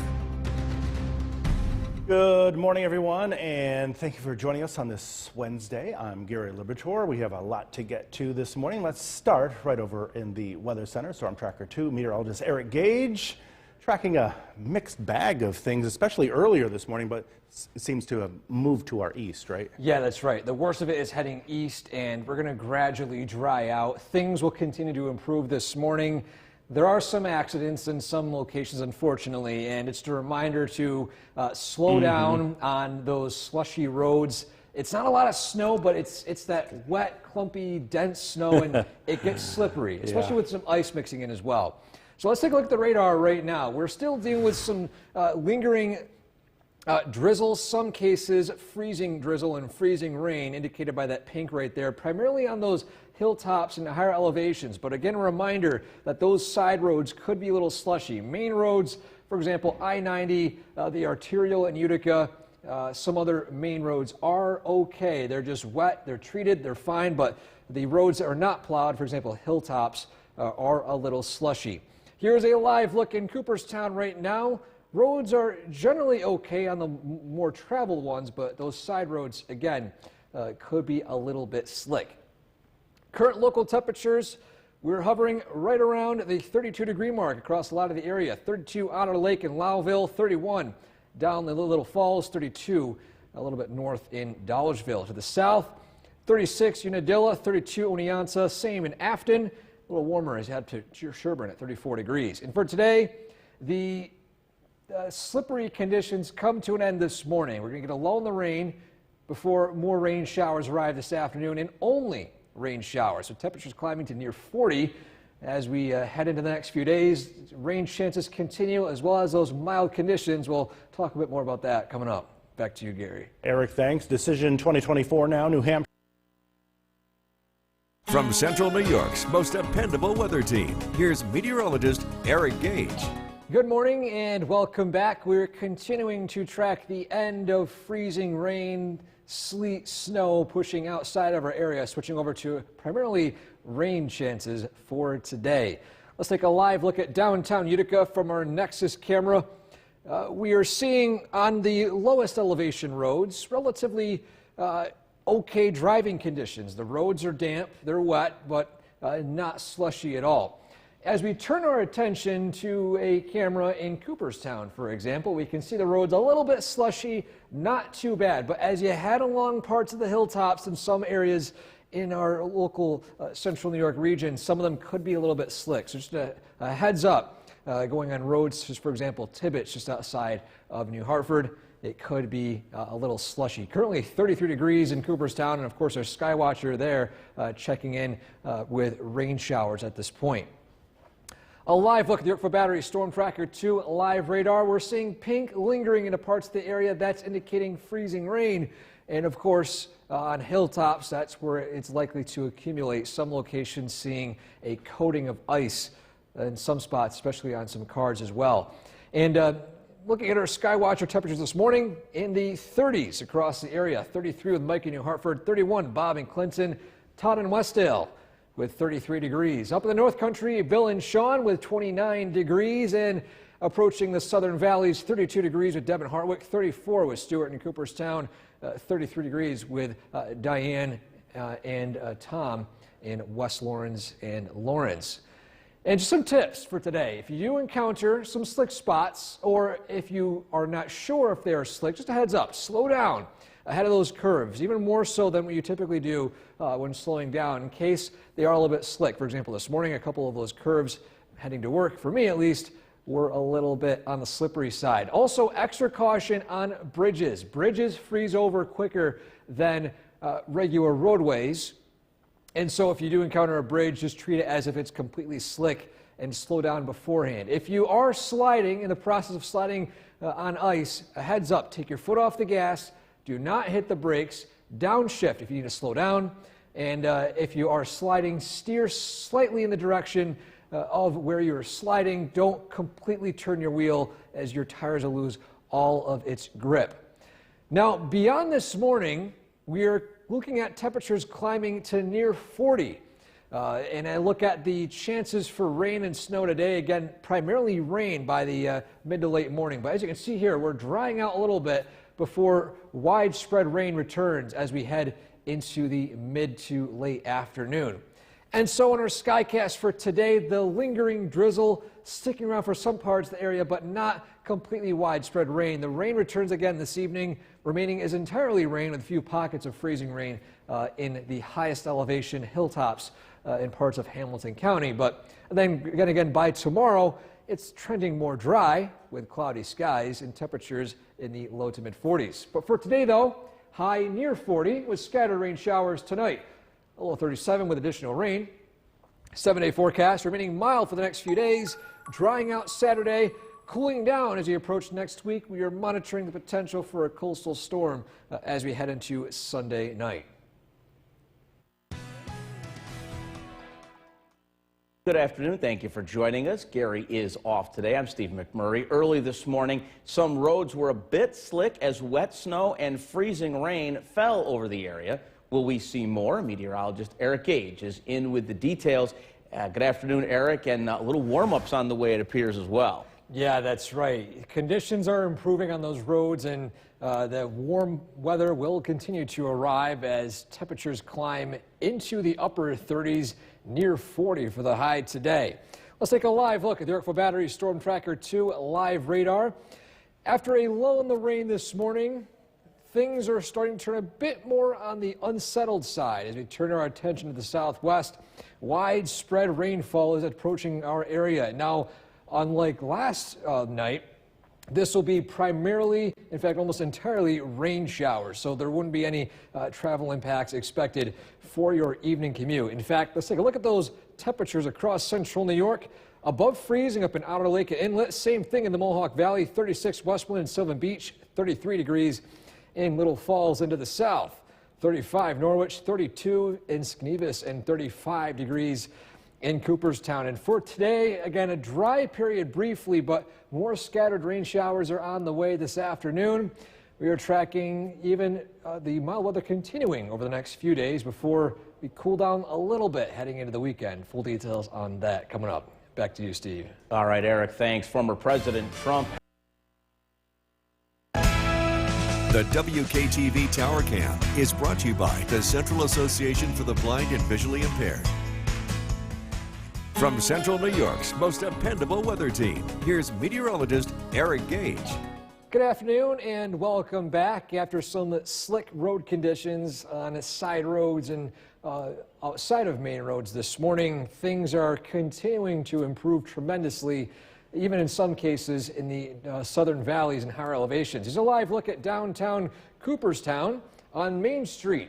Good morning, everyone, and thank you for joining us on this Wednesday. I'm Gary Liberatore. We have a lot to get to this morning. Let's start right over in the Weather Center. Storm Tracker 2 meteorologist Eric Gage tracking a mixed bag of things, especially earlier this morning, but it seems to have moved to our east, right? Yeah, that's right. The worst of it is heading east, and we're going to gradually dry out. Things will continue to improve this morning. There are some accidents in some locations, unfortunately, and it's a reminder to slow down on those slushy roads. It's not a lot of snow, but it's that wet, clumpy, dense snow, and it gets slippery, especially with some ice mixing in as well. So let's take a look at the radar right now. We're still dealing with some lingering drizzle, some cases freezing drizzle and freezing rain indicated by that pink right there, primarily on those hilltops and higher elevations. But again, a reminder that those side roads could be a little slushy. Main roads, for example, I-90, the arterial in Utica, some other main roads are okay. They're just wet, they're treated, they're fine, but the roads that are not plowed, for example, hilltops, are a little slushy. Here's a live look in Cooperstown right now. Roads are generally okay on the more traveled ones, but those side roads, again, could be a little bit slick. Current local temperatures, we're hovering right around the 32-degree mark across a lot of the area. 32 Otter Lake in Lowville, 31 down the Little Falls, 32 a little bit north in Dolgeville. To the south, 36 Unadilla, 32 Oneonta, same in Afton. A little warmer as you head to Sherburne at 34 degrees. And for today, the slippery conditions come to an end this morning. We're going to get a lull in the rain before more rain showers arrive this afternoon, and only rain showers. So temperatures climbing to near 40 as we head into the next few days. Rain chances continue, as well as those mild conditions. We'll talk a bit more about that coming up. Back to you, Gary. Eric, thanks. Decision 2024 now, New Hampshire. From Central New York's most dependable weather team, here's meteorologist Eric Gage. Good morning and welcome back. We're continuing to track the end of freezing rain, sleet, snow pushing outside of our area, switching over to primarily rain chances for today. Let's take a live look at downtown Utica from our Nexus camera. We are seeing on the lowest elevation roads relatively okay driving conditions. The roads are damp, they're wet, but not slushy at all. As we turn our attention to a camera in Cooperstown, for example, we can see the roads a little bit slushy, not too bad. But as you head along parts of the hilltops in some areas in our local central New York region, some of them could be a little bit slick. So just a heads up, going on roads, just for example, Tibbetts, just outside of New Hartford, it could be a little slushy. Currently 33 degrees in Cooperstown, and of course our Skywatcher there checking in with rain showers at this point. A live look at the Yorkville Battery Storm Tracker 2 live radar. We're seeing pink lingering into parts of the area. That's indicating freezing rain. And of course, on hilltops, that's where it's likely to accumulate. Some locations seeing a coating of ice in some spots, especially on some cars as well. And looking at our Skywatcher temperatures this morning, in the 30s across the area. 33 with Mike in New Hartford, 31 Bob in Clinton, Todd in Westdale with 33 degrees. Up in the North Country, Bill and Sean with 29 degrees, and approaching the Southern Valleys, 32 degrees with Deb and Hartwick, 34 with Stewart and Cooperstown, 33 degrees with Diane and Tom in West Lawrence and Lawrence. And just some tips for today. If you do encounter some slick spots, or if you are not sure if they are slick, just a heads up, slow down ahead of those curves, even more so than what you typically do when slowing down, in case they are a little bit slick. For example, this morning, a couple of those curves heading to work, for me at least, were a little bit on the slippery side. Also, extra caution on bridges. Bridges freeze over quicker than regular roadways. And so if you do encounter a bridge, just treat it as if it's completely slick and slow down beforehand. If you are sliding, in the process of sliding on ice, a heads up, take your foot off the gas, do not hit the brakes, downshift if you need to slow down, and if you are sliding, steer slightly in the direction of where you're sliding. Don't completely turn your wheel as your tires will lose all of its grip. Now, beyond this morning, we are looking at temperatures climbing to near 40. And I look at the chances for rain and snow today, again, primarily rain by the mid to late morning. But as you can see here, we're drying out a little bit before widespread rain returns as we head into the mid to late afternoon. And so in our Skycast for today, the lingering drizzle sticking around for some parts of the area, but not completely widespread rain. The rain returns again this evening, remaining as entirely rain with a few pockets of freezing rain in the highest elevation hilltops in parts of Hamilton County. But then again by tomorrow, it's trending more dry with cloudy skies and temperatures in the low to mid 40s. But for today, though, high near 40 with scattered rain showers tonight. A low 37 with additional rain. 7-day forecast remaining mild for the next few days. Drying out Saturday, cooling down as we approach next week. We are monitoring the potential for a coastal storm as we head into Sunday night. Good afternoon. Thank you for joining us. Gary is off today. I'm Steve McMurray. Early this morning, some roads were a bit slick as wet snow and freezing rain fell over the area. Will we see more? Meteorologist Eric Gage is in with the details. Good afternoon, Eric, and a little warm-ups on the way, it appears, as well. Yeah, that's right. Conditions are improving on those roads, and the warm weather will continue to arrive as temperatures climb into the upper 30s, near 40 for the high today. Let's take a live look at the Yorkville Battery Storm Tracker 2 live radar. After a lull in the rain this morning, things are starting to turn a bit more on the unsettled side as we turn our attention to the southwest. Widespread rainfall is approaching our area. Now, unlike last night, this will be primarily, in fact, almost entirely rain showers, so there wouldn't be any travel impacts expected for your evening commute. In fact, let's take a look at those temperatures across central New York. Above freezing up in Outer Lake and Inlet, same thing in the Mohawk Valley, 36 Westwood and Sylvan Beach, 33 degrees in Little Falls into the south, 35 Norwich, 32 in Sknevis, and 35 degrees in Cooperstown. And for today, again, a dry period briefly, but more scattered rain showers are on the way this afternoon. We are tracking even the mild weather continuing over the next few days before we cool down a little bit heading into the weekend. Full details on that coming up. Back to you, Steve. All right, Eric, thanks. Former President Trump. The WKTV Tower Cam is brought to you by the Central Association for the Blind and Visually Impaired. From Central New York's most dependable weather team, here's meteorologist Eric Gage. Good afternoon and welcome back. After some slick road conditions on side roads and outside of main roads this morning, things are continuing to improve tremendously, even in some cases in the southern valleys and higher elevations. Here's a live look at downtown Cooperstown on Main Street.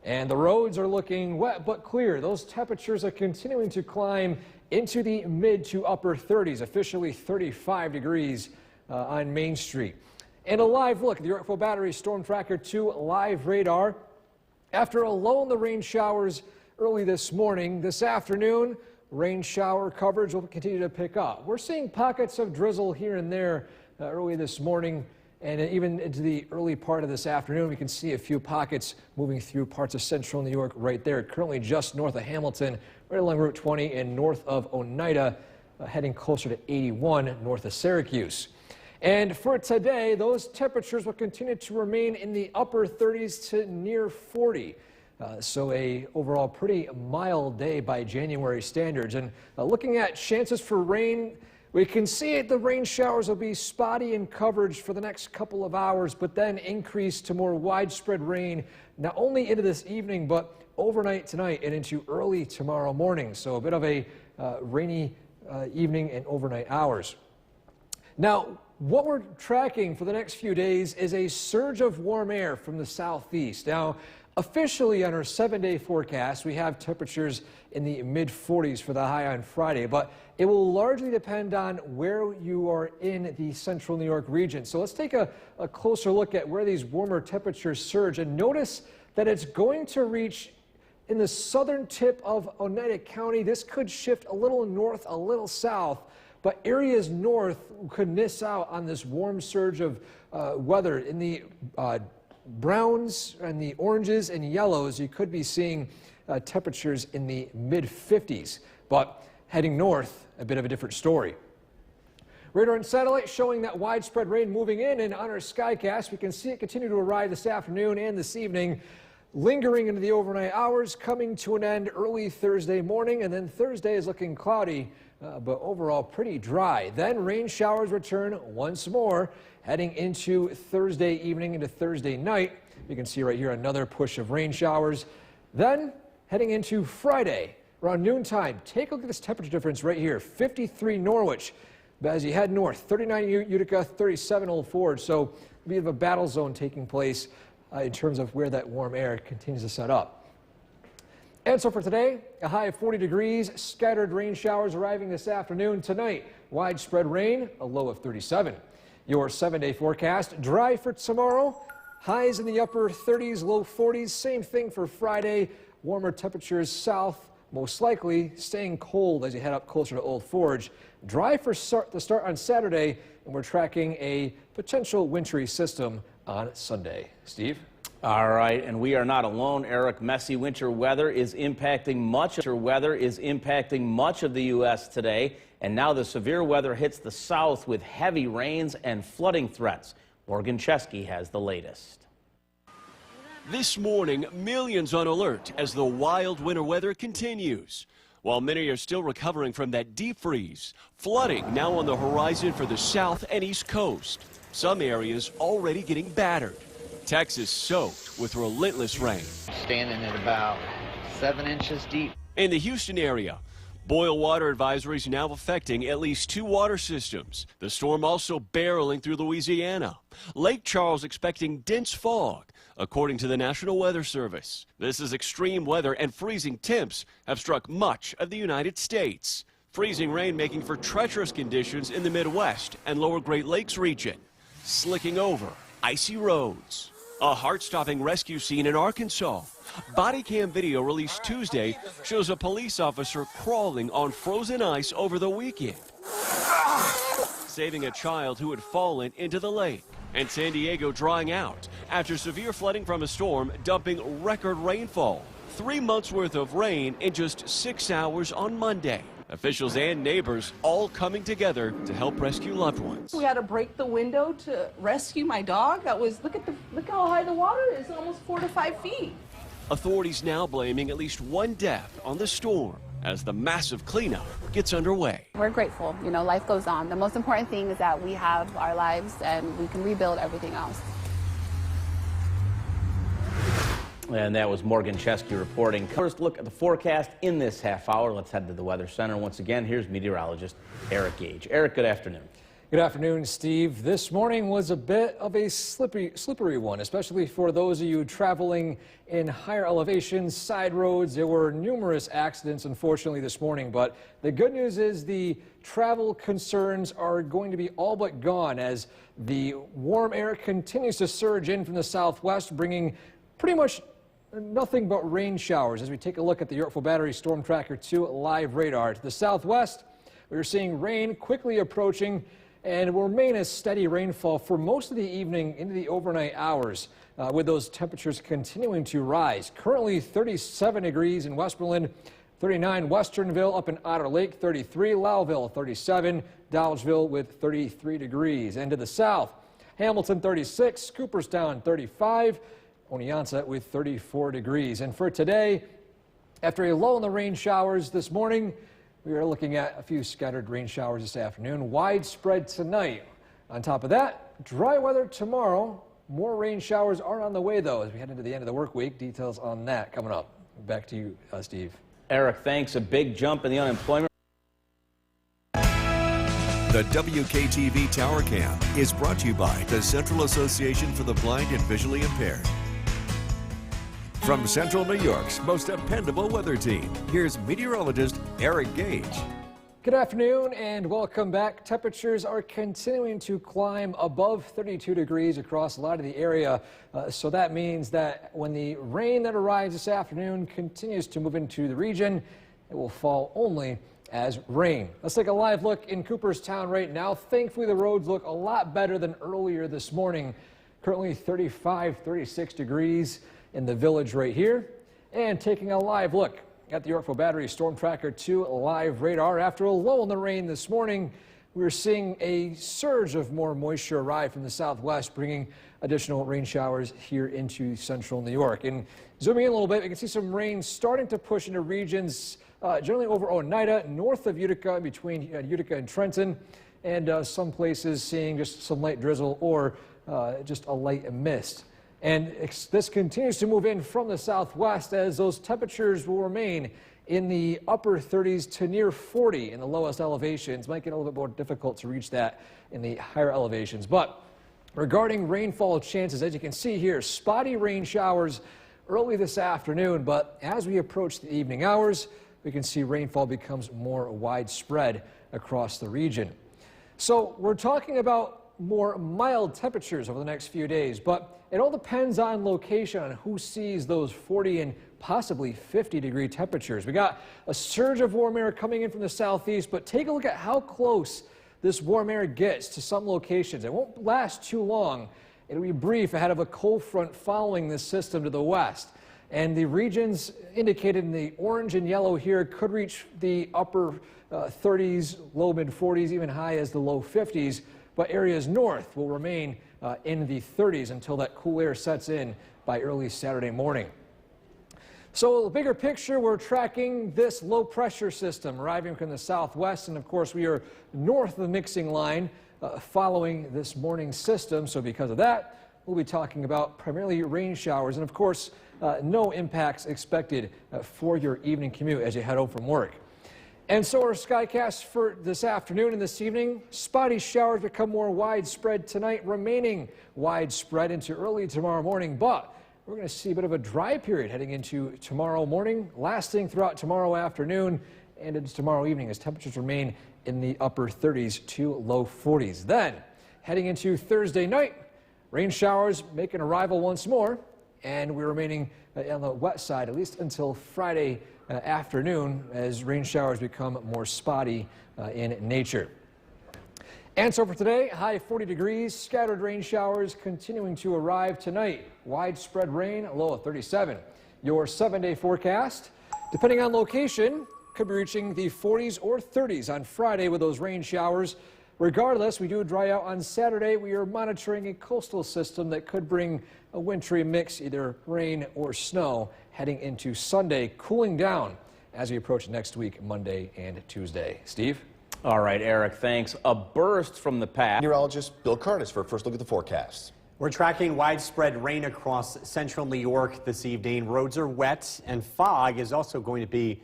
And the roads are looking wet but clear. Those temperatures are continuing to climb into the mid to upper 30s, officially 35 degrees on Main Street. And a live look at the Yorkville Battery Storm Tracker 2 live radar. After a lull in the rain showers early this morning, this afternoon, rain shower coverage will continue to pick up. We're seeing pockets of drizzle here and there early this morning, and even into the early part of this afternoon. We can see a few pockets moving through parts of central New York right there, currently just north of Hamilton, right along Route 20 and north of Oneida, heading closer to 81 north of Syracuse. And for today, those temperatures will continue to remain in the upper 30s to near 40. So a overall pretty mild day by January standards. And looking at chances for rain, we can see the rain showers will be spotty in coverage for the next couple of hours, but then increase to more widespread rain, not only into this evening, but overnight tonight and into early tomorrow morning. So a bit of a rainy evening and overnight hours. Now, what we're tracking for the next few days is a surge of warm air from the southeast. Now, officially on our 7-day forecast, we have temperatures in the mid-40s for the high on Friday, but it will largely depend on where you are in the central New York region. So let's take a closer look at where these warmer temperatures surge, and notice that it's going to reach in the southern tip of Oneida County. This could shift a little north, a little south, but areas north could miss out on this warm surge of weather. In the browns and the oranges and yellows, you could be seeing temperatures in the mid-50s. But heading north, a bit of a different story. Radar and satellite showing that widespread rain moving in, and on our skycast, we can see it continue to arrive this afternoon and this evening, lingering into the overnight hours, coming to an end early Thursday morning, and then Thursday is looking cloudy, but overall pretty dry. Then rain showers return once more, heading into Thursday evening into Thursday night. You can see right here another push of rain showers. Then heading into Friday around noontime, take a look at this temperature difference right here, 53 Norwich. But as you head north, 39 Utica, 37 Old Forge. So a bit of a battle zone taking place in terms of where that warm air continues to set up. And so for today, a high of 40 degrees, scattered rain showers arriving this afternoon. Tonight, widespread rain, a low of 37. Your 7-day forecast, dry for tomorrow, highs in the upper 30s, low 40s. Same thing for Friday, warmer temperatures south, most likely staying cold as you head up closer to Old Forge. Dry for the start on Saturday, and we're tracking a potential wintry system on Sunday. Steve? All right, and we are not alone, Eric. Messy winter weather is impacting much of the U.S. today, and now the severe weather hits the south with heavy rains and flooding threats. Morgan Chesky has the latest. This morning, millions on alert as the wild winter weather continues. While many are still recovering from that deep freeze, flooding now on the horizon for the south and east coast. Some areas already getting battered. Texas soaked with relentless rain. Standing at about 7 inches deep. In the Houston area, boil water advisories now affecting at least 2 water systems. The storm also barreling through Louisiana. Lake Charles expecting dense fog, according to the National Weather Service. This is extreme weather, and freezing temps have struck much of the United States. Freezing rain making for treacherous conditions in the Midwest and lower Great Lakes region. Slicking over icy roads. A heart-stopping rescue scene in Arkansas. Body cam video released Tuesday shows a police officer crawling on frozen ice over the weekend, saving a child who had fallen into the lake. And San Diego drying out after severe flooding from a storm dumping record rainfall. 3 months worth of rain in just 6 hours on Monday. Officials and neighbors all coming together to help rescue loved ones. We had to break the window to rescue my dog. Look how high the water is, almost 4 to 5 feet. Authorities now blaming at least one death on the storm as the massive cleanup gets underway. We're grateful. You know, life goes on. The most important thing is that we have our lives and we can rebuild everything else. And that was Morgan Chesky reporting. First look at the forecast in this half hour. Let's head to the Weather Center. Once again, here's meteorologist Eric Gage. Eric, good afternoon. Good afternoon, Steve. This morning was a bit of a slippery one, especially for those of you traveling in higher elevations, side roads. There were numerous accidents, unfortunately, this morning. But the good news is the travel concerns are going to be all but gone as the warm air continues to surge in from the southwest, bringing pretty much nothing but rain showers as we take a look at the Yorkville Battery Storm Tracker 2 live radar. To the southwest, we're seeing rain quickly approaching and will remain a steady rainfall for most of the evening into the overnight hours, with those temperatures continuing to rise. Currently 37 degrees in Westmoreland, 39 Westernville, up in Otter Lake 33, Lowville 37, Dolgeville with 33 degrees. And to the south, Hamilton 36, Cooperstown 35, Oneonta with 34 degrees. And for today, after a lull in the rain showers this morning, we are looking at a few scattered rain showers this afternoon, widespread tonight. On top of that, dry weather tomorrow. More rain showers are on the way, though, as we head into the end of the work week. Details on that coming up. Back to you, Steve. Eric, thanks. A big jump in the unemployment. The WKTV Tower Cam is brought to you by the Central Association for the Blind and Visually Impaired. From Central New York's most dependable weather team, here's meteorologist Eric Gage. Good afternoon and welcome back. Temperatures are continuing to climb above 32 degrees across a lot of the area. So that means that when the rain that arrives this afternoon continues to move into the region, it will fall only as rain. Let's take a live look in Cooperstown right now. Thankfully, the roads look a lot better than earlier this morning. Currently 35, 36 degrees in the village right here. And taking a live look at the Yorkville Battery Storm Tracker 2 live radar. After a lull in the rain this morning, we're seeing a surge of more moisture arrive from the southwest, bringing additional rain showers here into central New York. And zooming in a little bit, we can see some rain starting to push into regions generally over Oneida, north of Utica, between Utica and Trenton, and some places seeing just some light drizzle or just a light mist. And this continues to move in from the southwest as those temperatures will remain in the upper 30s to near 40 in the lowest elevations. Might get a little bit more difficult to reach that in the higher elevations. But regarding rainfall chances, as you can see here, spotty rain showers early this afternoon. But as we approach the evening hours, we can see rainfall becomes more widespread across the region. So we're talking about more mild temperatures over the next few days, but it all depends on location, on who sees those 40 and possibly 50-degree temperatures. We got a surge of warm air coming in from the southeast, but take a look at how close this warm air gets to some locations. It won't last too long. It'll be brief ahead of a cold front following this system to the west. And the regions indicated in the orange and yellow here could reach the upper 30s, low mid 40s, even high as the low 50s. But areas north will remain in the 30s until that cool air sets in by early Saturday morning. So the bigger picture, we're tracking this low pressure system arriving from the southwest, and of course we are north of the mixing line following this morning's system. So because of that, we'll be talking about primarily rain showers, and of course no impacts expected for your evening commute as you head home from work. And so our skycast for this afternoon and this evening, spotty showers become more widespread tonight, remaining widespread into early tomorrow morning. But we're going to see a bit of a dry period heading into tomorrow morning, lasting throughout tomorrow afternoon and into tomorrow evening as temperatures remain in the upper 30s to low 40s. Then, heading into Thursday night, rain showers make an arrival once more. and we're remaining on the wet side at least until Friday afternoon as rain showers become more spotty in nature. And so for today, high 40 degrees, scattered rain showers continuing to arrive tonight. Widespread rain, a low of 37. Your 7-day forecast, depending on location, could be reaching the 40s or 30s on Friday with those rain showers. Regardless, we do dry out on Saturday. We are monitoring a coastal system that could bring a wintry mix, either rain or snow, heading into Sunday, cooling down as we approach next week, Monday and Tuesday. Steve? All right, Eric, thanks. A burst from the past. Meteorologist Bill Curtis for a first look at the forecast. We're tracking widespread rain across central New York this evening. Roads are wet, and fog is also going to be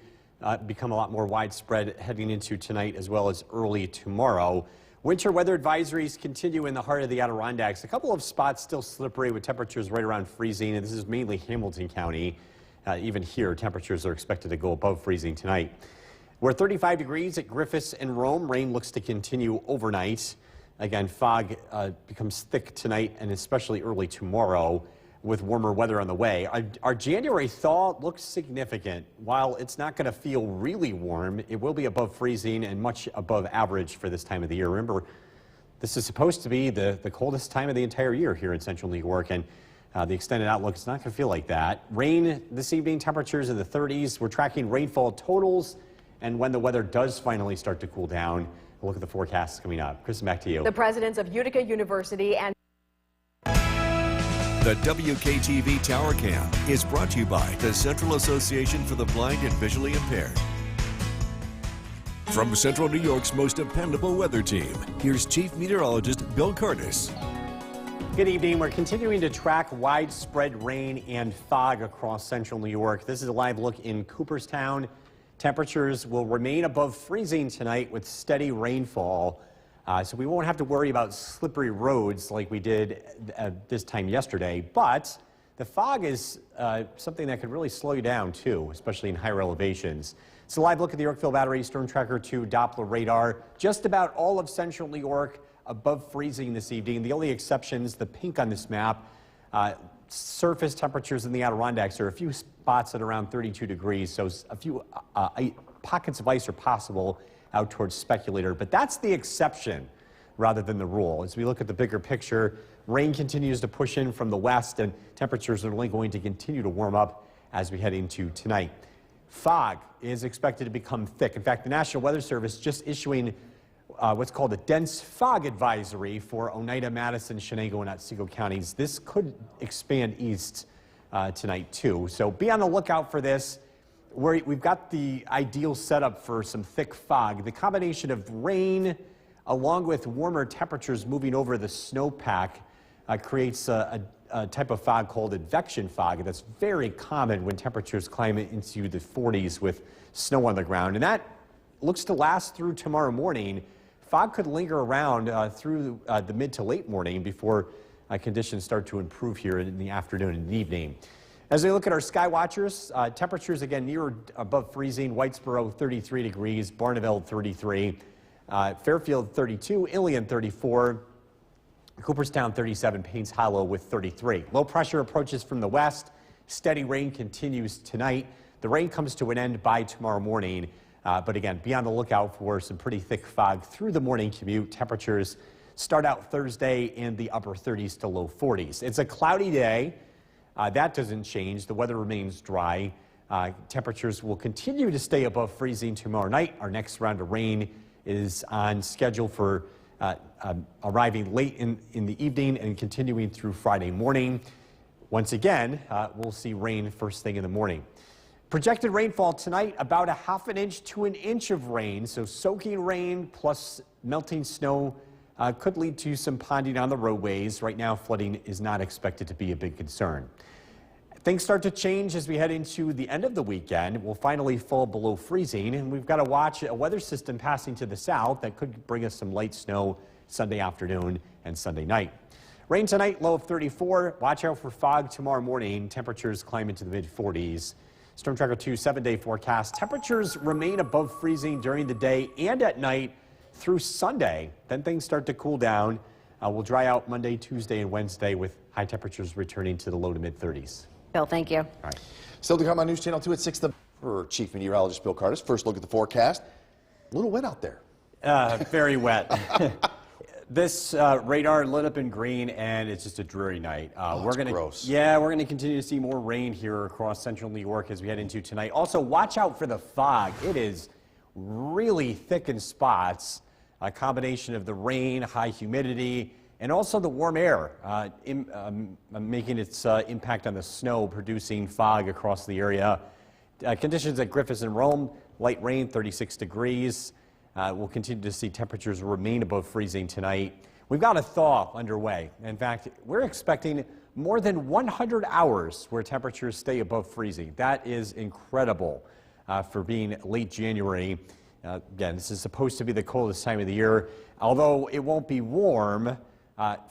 become a lot more widespread heading into tonight as well as early tomorrow. Winter weather advisories continue in the heart of the Adirondacks. A couple of spots still slippery with temperatures right around freezing, and this is mainly Hamilton County. Even here, temperatures are expected to go above freezing tonight. We're 35 degrees at Griffiths and Rome. Rain looks to continue overnight. Again, fog becomes thick tonight and especially early tomorrow with warmer weather on the way. Our January thaw looks significant. While it's not going to feel really warm, it will be above freezing and much above average for this time of the year. Remember, this is supposed to be the coldest time of the entire year here in central New York, and the extended outlook is not going to feel like that. Rain this evening, temperatures in the 30s. We're tracking rainfall totals. And when the weather does finally start to cool down, we'll look at the forecasts coming up. Kristen, back to you. The presidents of Utica University and The WKTV Tower Cam is brought to you by the Central Association for the Blind and Visually Impaired. From Central New York's most dependable weather team, here's Chief Meteorologist Bill Curtis. Good evening. We're continuing to track widespread rain and fog across central New York. This is a live look in Cooperstown. Temperatures will remain above freezing tonight with steady rainfall, so we won't have to worry about slippery roads like we did this time yesterday. But the fog is something that could really slow you down too, especially in higher elevations. It's a live look at the Yorkville Battery Storm Tracker 2 Doppler radar. Just about all of central New York above freezing this evening. The only exceptions, the pink on this map, surface temperatures in the Adirondacks are a few spots at around 32 degrees, so a few pockets of ice are possible out towards Speculator, but that's the exception rather than the rule. As we look at the bigger picture, rain continues to push in from the west, and temperatures are only going to continue to warm up as we head into tonight. Fog is expected to become thick. In fact, the National Weather Service just issuing what's called a dense fog advisory for Oneida, Madison, Chenango, and Otsego counties. This could expand east tonight, too. So be on the lookout for this. We've got the ideal setup for some thick fog. The combination of rain along with warmer temperatures moving over the snowpack creates a type of fog called advection fog. That's very common when temperatures climb into the 40s with snow on the ground. And that looks to last through tomorrow morning. Fog could linger around through the mid to late morning before conditions start to improve here in the afternoon and evening. As we look at our sky watchers, temperatures again near above freezing. Whitesboro 33 degrees, Barneveld 33, Fairfield 32, Ilion 34, Cooperstown 37, Paynes Hollow with 33. Low pressure approaches from the west. Steady rain continues tonight. The rain comes to an end by tomorrow morning. But again, be on the lookout for some pretty thick fog through the morning commute. Temperatures start out Thursday in the upper 30s to low 40s. It's a cloudy day. That doesn't change. The weather remains dry. Temperatures will continue to stay above freezing tomorrow night. Our next round of rain is on schedule for arriving late in the evening and continuing through Friday morning. Once again, we'll see rain first thing in the morning. Projected rainfall tonight, about 1/2 inch to 1 inch of rain. So soaking rain plus melting snow could lead to some ponding on the roadways. Right now, flooding is not expected to be a big concern. Things start to change as we head into the end of the weekend. We'll finally fall below freezing, and we've got to watch a weather system passing to the south that could bring us some light snow Sunday afternoon and Sunday night. Rain tonight, low of 34. Watch out for fog tomorrow morning. Temperatures climb into the mid-40s. Storm Tracker 2 7-day forecast. Temperatures remain above freezing during the day and at night through Sunday. Then things start to cool down. Will dry out Monday, Tuesday, and Wednesday with high temperatures returning to the low to mid 30s. Bill, thank you. All right. Still to come on News Channel 2 at 6. For Chief Meteorologist Bill Curtis. First look at the forecast. A little wet out there. Very wet. This radar lit up in green, and it's just a dreary night. Gross. Yeah, we're gonna continue to see more rain here across central New York as we head into tonight. Also, watch out for the fog. It is really thick in spots. A combination of the rain, high humidity, and also the warm air making its impact on the snow, producing fog across the area. Conditions at Griffith and Rome, light rain, 36 degrees. We'll continue to see temperatures remain above freezing tonight. We've got a thaw underway. In fact, we're expecting more than 100 hours where temperatures stay above freezing. That is incredible for being late January. Again, this is supposed to be the coldest time of the year, although it won't be warm.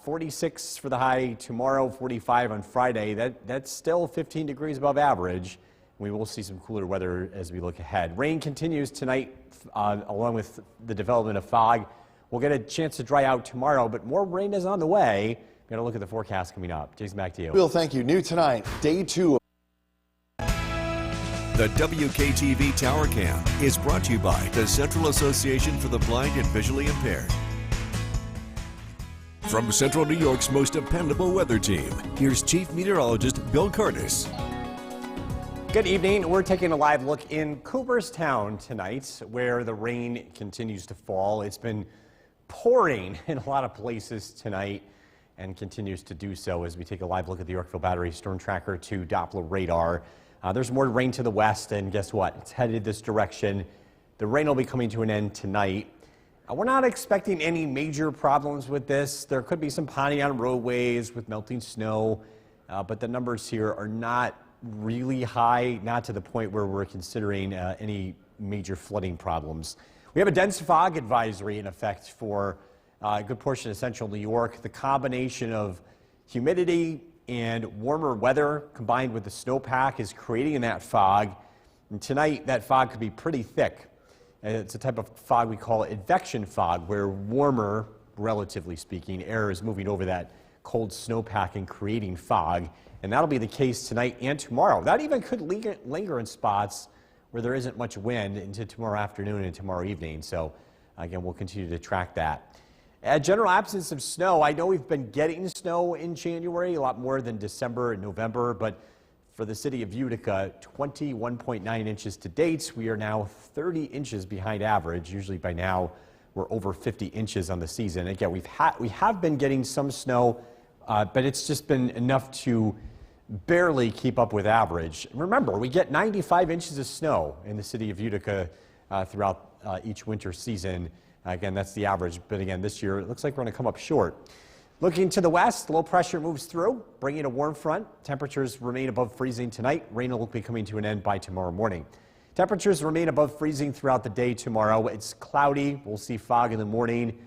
46 for the high tomorrow, 45 on Friday. That's still 15 degrees above average. We will see some cooler weather as we look ahead. Rain continues tonight along with the development of fog. We'll get a chance to dry out tomorrow, but more rain is on the way. We're going to look at the forecast coming up. Jason, back to you. Bill, thank you. New tonight, day 2. The WKTV Tower Cam is brought to you by the Central Association for the Blind and Visually Impaired. From Central New York's most dependable weather team, here's Chief Meteorologist Bill Curtis. Good evening. We're taking a live look in Cooperstown tonight, where the rain continues to fall. It's been pouring in a lot of places tonight and continues to do so as we take a live look at the Yorkville Battery Storm Tracker 2 Doppler radar. There's more rain to the west, and guess what? It's headed this direction. The rain will be coming to an end tonight. We're not expecting any major problems with this. There could be some ponding on roadways with melting snow, but the numbers here are not really high, not to the point where we're considering any major flooding problems. We have a dense fog advisory in effect for a good portion of central New York. The combination of humidity and warmer weather combined with the snowpack is creating that fog. And tonight, that fog could be pretty thick. It's a type of fog we call advection fog, where warmer, relatively speaking, air is moving over that cold snowpack and creating fog. And that'll be the case tonight and tomorrow. That even could linger in spots where there isn't much wind into tomorrow afternoon and tomorrow evening. So, again, we'll continue to track that. A general absence of snow. I know we've been getting snow in January, a lot more than December and November, but for the city of Utica, 21.9 inches to date. We are now 30 inches behind average. Usually by now, we're over 50 inches on the season. Again, we have been getting some snow, but it's just been enough to barely keep up with average. Remember, we get 95 inches of snow in the city of Utica throughout each winter season. Again, that's the average, but again, this year it looks like we're going to come up short. Looking to the west, low pressure moves through, bringing a warm front. Temperatures remain above freezing tonight. Rain will be coming to an end by tomorrow morning. Temperatures remain above freezing throughout the day tomorrow. It's cloudy. We'll see fog in the morning.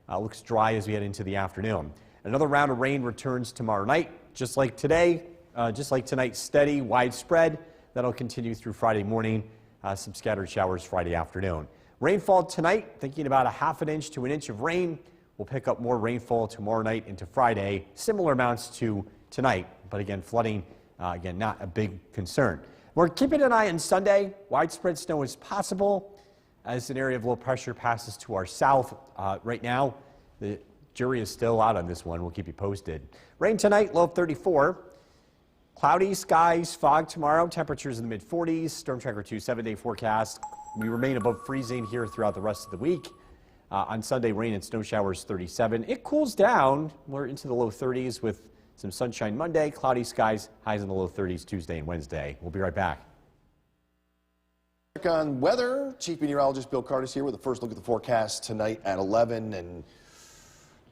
Looks dry as we head into the afternoon. Another round of rain returns tomorrow night, just like today. Just like tonight, steady, widespread. That'll continue through Friday morning. Some scattered showers Friday afternoon. Rainfall tonight, thinking about a ½ inch to 1 inch of rain. We'll pick up more rainfall tomorrow night into Friday. Similar amounts to tonight, but again, flooding, again, not a big concern. We're keeping an eye on Sunday. Widespread snow is possible as an area of low pressure passes to our south. Right now, the jury is still out on this one. We'll keep you posted. Rain tonight, low of 34. Cloudy skies, fog tomorrow, temperatures in the mid-40s. Storm Tracker 2 7-day forecast. We remain above freezing here throughout the rest of the week. On Sunday, rain and snow showers 37. It cools down. We're into the low 30s with some sunshine Monday, cloudy skies, highs in the low 30s Tuesday and Wednesday. We'll be right back. On weather, Chief Meteorologist Bill Curtis here with a first look at the forecast tonight at 11. And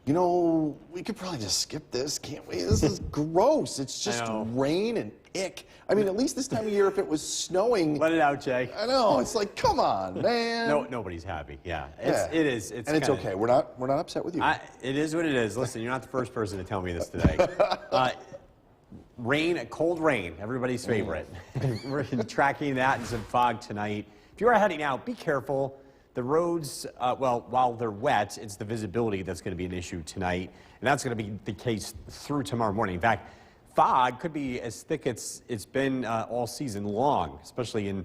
you know, we could probably just skip this, can't we? This is gross. It's just rain and ick. I mean, at least this time of year, if it was snowing. Let it out, Jay. I know. It's like, come on, man. No, nobody's happy. Yeah, it is. It's and it's okay. We're not upset with you. It is what it is. Listen, you're not the first person to tell me this today. Rain, cold rain, everybody's favorite. We're tracking that and some fog tonight. If you are heading out, be careful. The roads, while they're wet, it's the visibility that's going to be an issue tonight, and that's going to be the case through tomorrow morning. In fact, fog could be as thick as it's been all season long, especially in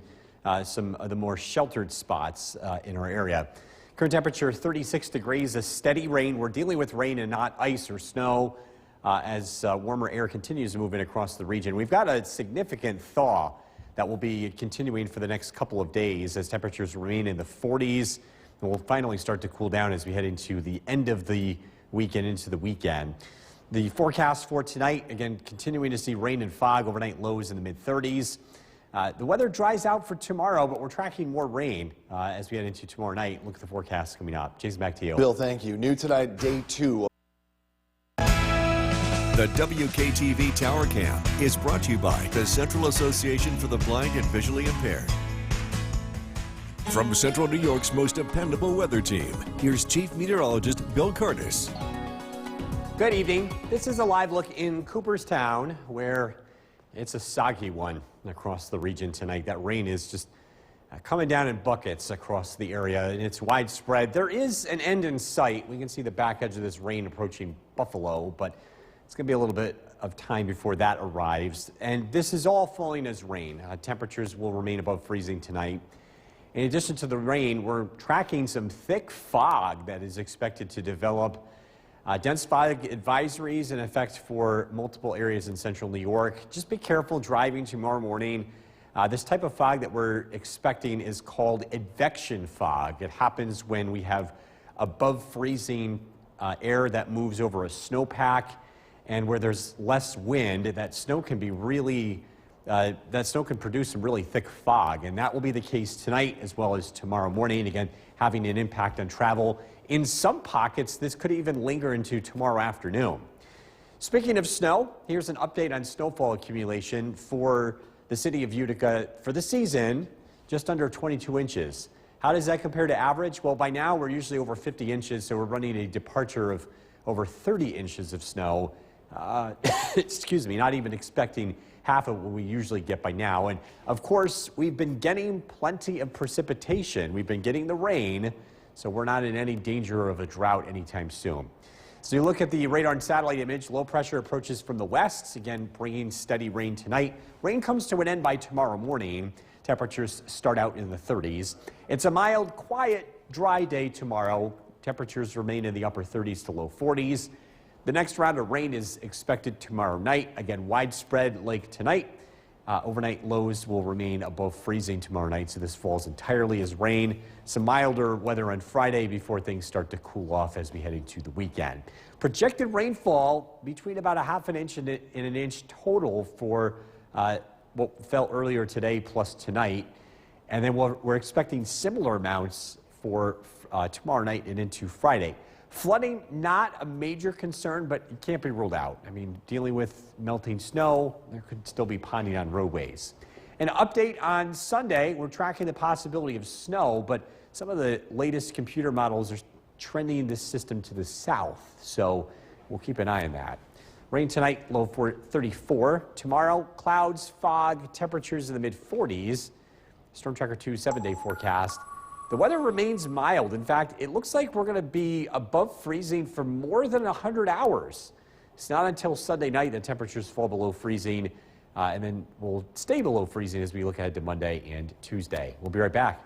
some of the more sheltered spots in our area. Current temperature 36 degrees, a steady rain. We're dealing with rain and not ice or snow as warmer air continues to move in across the region. We've got a significant thaw that will be continuing for the next couple of days as temperatures remain in the 40s. And we'll finally start to cool down as we head into the end of the weekend, into the weekend. The forecast for tonight, again, continuing to see rain and fog, overnight lows in the mid-30s. The weather dries out for tomorrow, but we're tracking more rain as we head into tomorrow night. Look at the forecast coming up. Jason, back to you. Bill, thank you. New tonight, day 2. The WKTV Tower Cam is brought to you by the Central Association for the Blind and Visually Impaired. From Central New York's most dependable weather team, here's Chief Meteorologist Bill Curtis. Good evening. This is a live look in Cooperstown, where it's a soggy one across the region tonight. That rain is just coming down in buckets across the area, and it's widespread. There is an end in sight. We can see the back edge of this rain approaching Buffalo, but it's going to be a little bit of time before that arrives. And this is all falling as rain. Temperatures will remain above freezing tonight. In addition to the rain, we're tracking some thick fog that is expected to develop. Dense fog advisories in effect for multiple areas in central New York. Just be careful driving tomorrow morning. This type of fog that we're expecting is called advection fog. It happens when we have above freezing air that moves over a snowpack, and where there's less wind, that snow can be really, that snow can produce some really thick fog, and that will be the case tonight as well as tomorrow morning. Again, having an impact on travel. In some pockets, this could even linger into tomorrow afternoon. Speaking of snow, here's an update on snowfall accumulation for the city of Utica for the season, just under 22 inches. How does that compare to average? Well, by now we're usually over 50 inches, so we're running a departure of over 30 inches of snow. Excuse me, not even expecting half of what we usually get by now. And of course, we've been getting plenty of precipitation. We've been getting the rain, so we're not in any danger of a drought anytime soon. So you look at the radar and satellite image, low pressure approaches from the west, again bringing steady rain tonight. Rain comes to an end by tomorrow morning. Temperatures start out in the 30s. It's a mild, quiet, dry day tomorrow. Temperatures remain in the upper 30s to low 40s. The next round of rain is expected tomorrow night. Again, widespread like tonight. Overnight lows will remain above freezing tomorrow night, so this falls entirely as rain. Some milder weather on Friday before things start to cool off as we head into the weekend. Projected rainfall between about a half an inch and an inch total for what fell earlier today plus tonight. And then we're expecting similar amounts for tomorrow night and into Friday. Flooding, not a major concern, but it can't be ruled out. I mean, dealing with melting snow, there could still be ponding on roadways. An update on Sunday, we're tracking the possibility of snow, but some of the latest computer models are trending this system to the south, so we'll keep an eye on that. Rain tonight, low for 34. Tomorrow, clouds, fog, temperatures in the mid-40s. Storm Tracker 2 7-day forecast. The weather remains mild. In fact, it looks like we're going to be above freezing for more than 100 hours. It's not until Sunday night that temperatures fall below freezing, and then we'll stay below freezing as we look ahead to Monday and Tuesday. We'll be right back.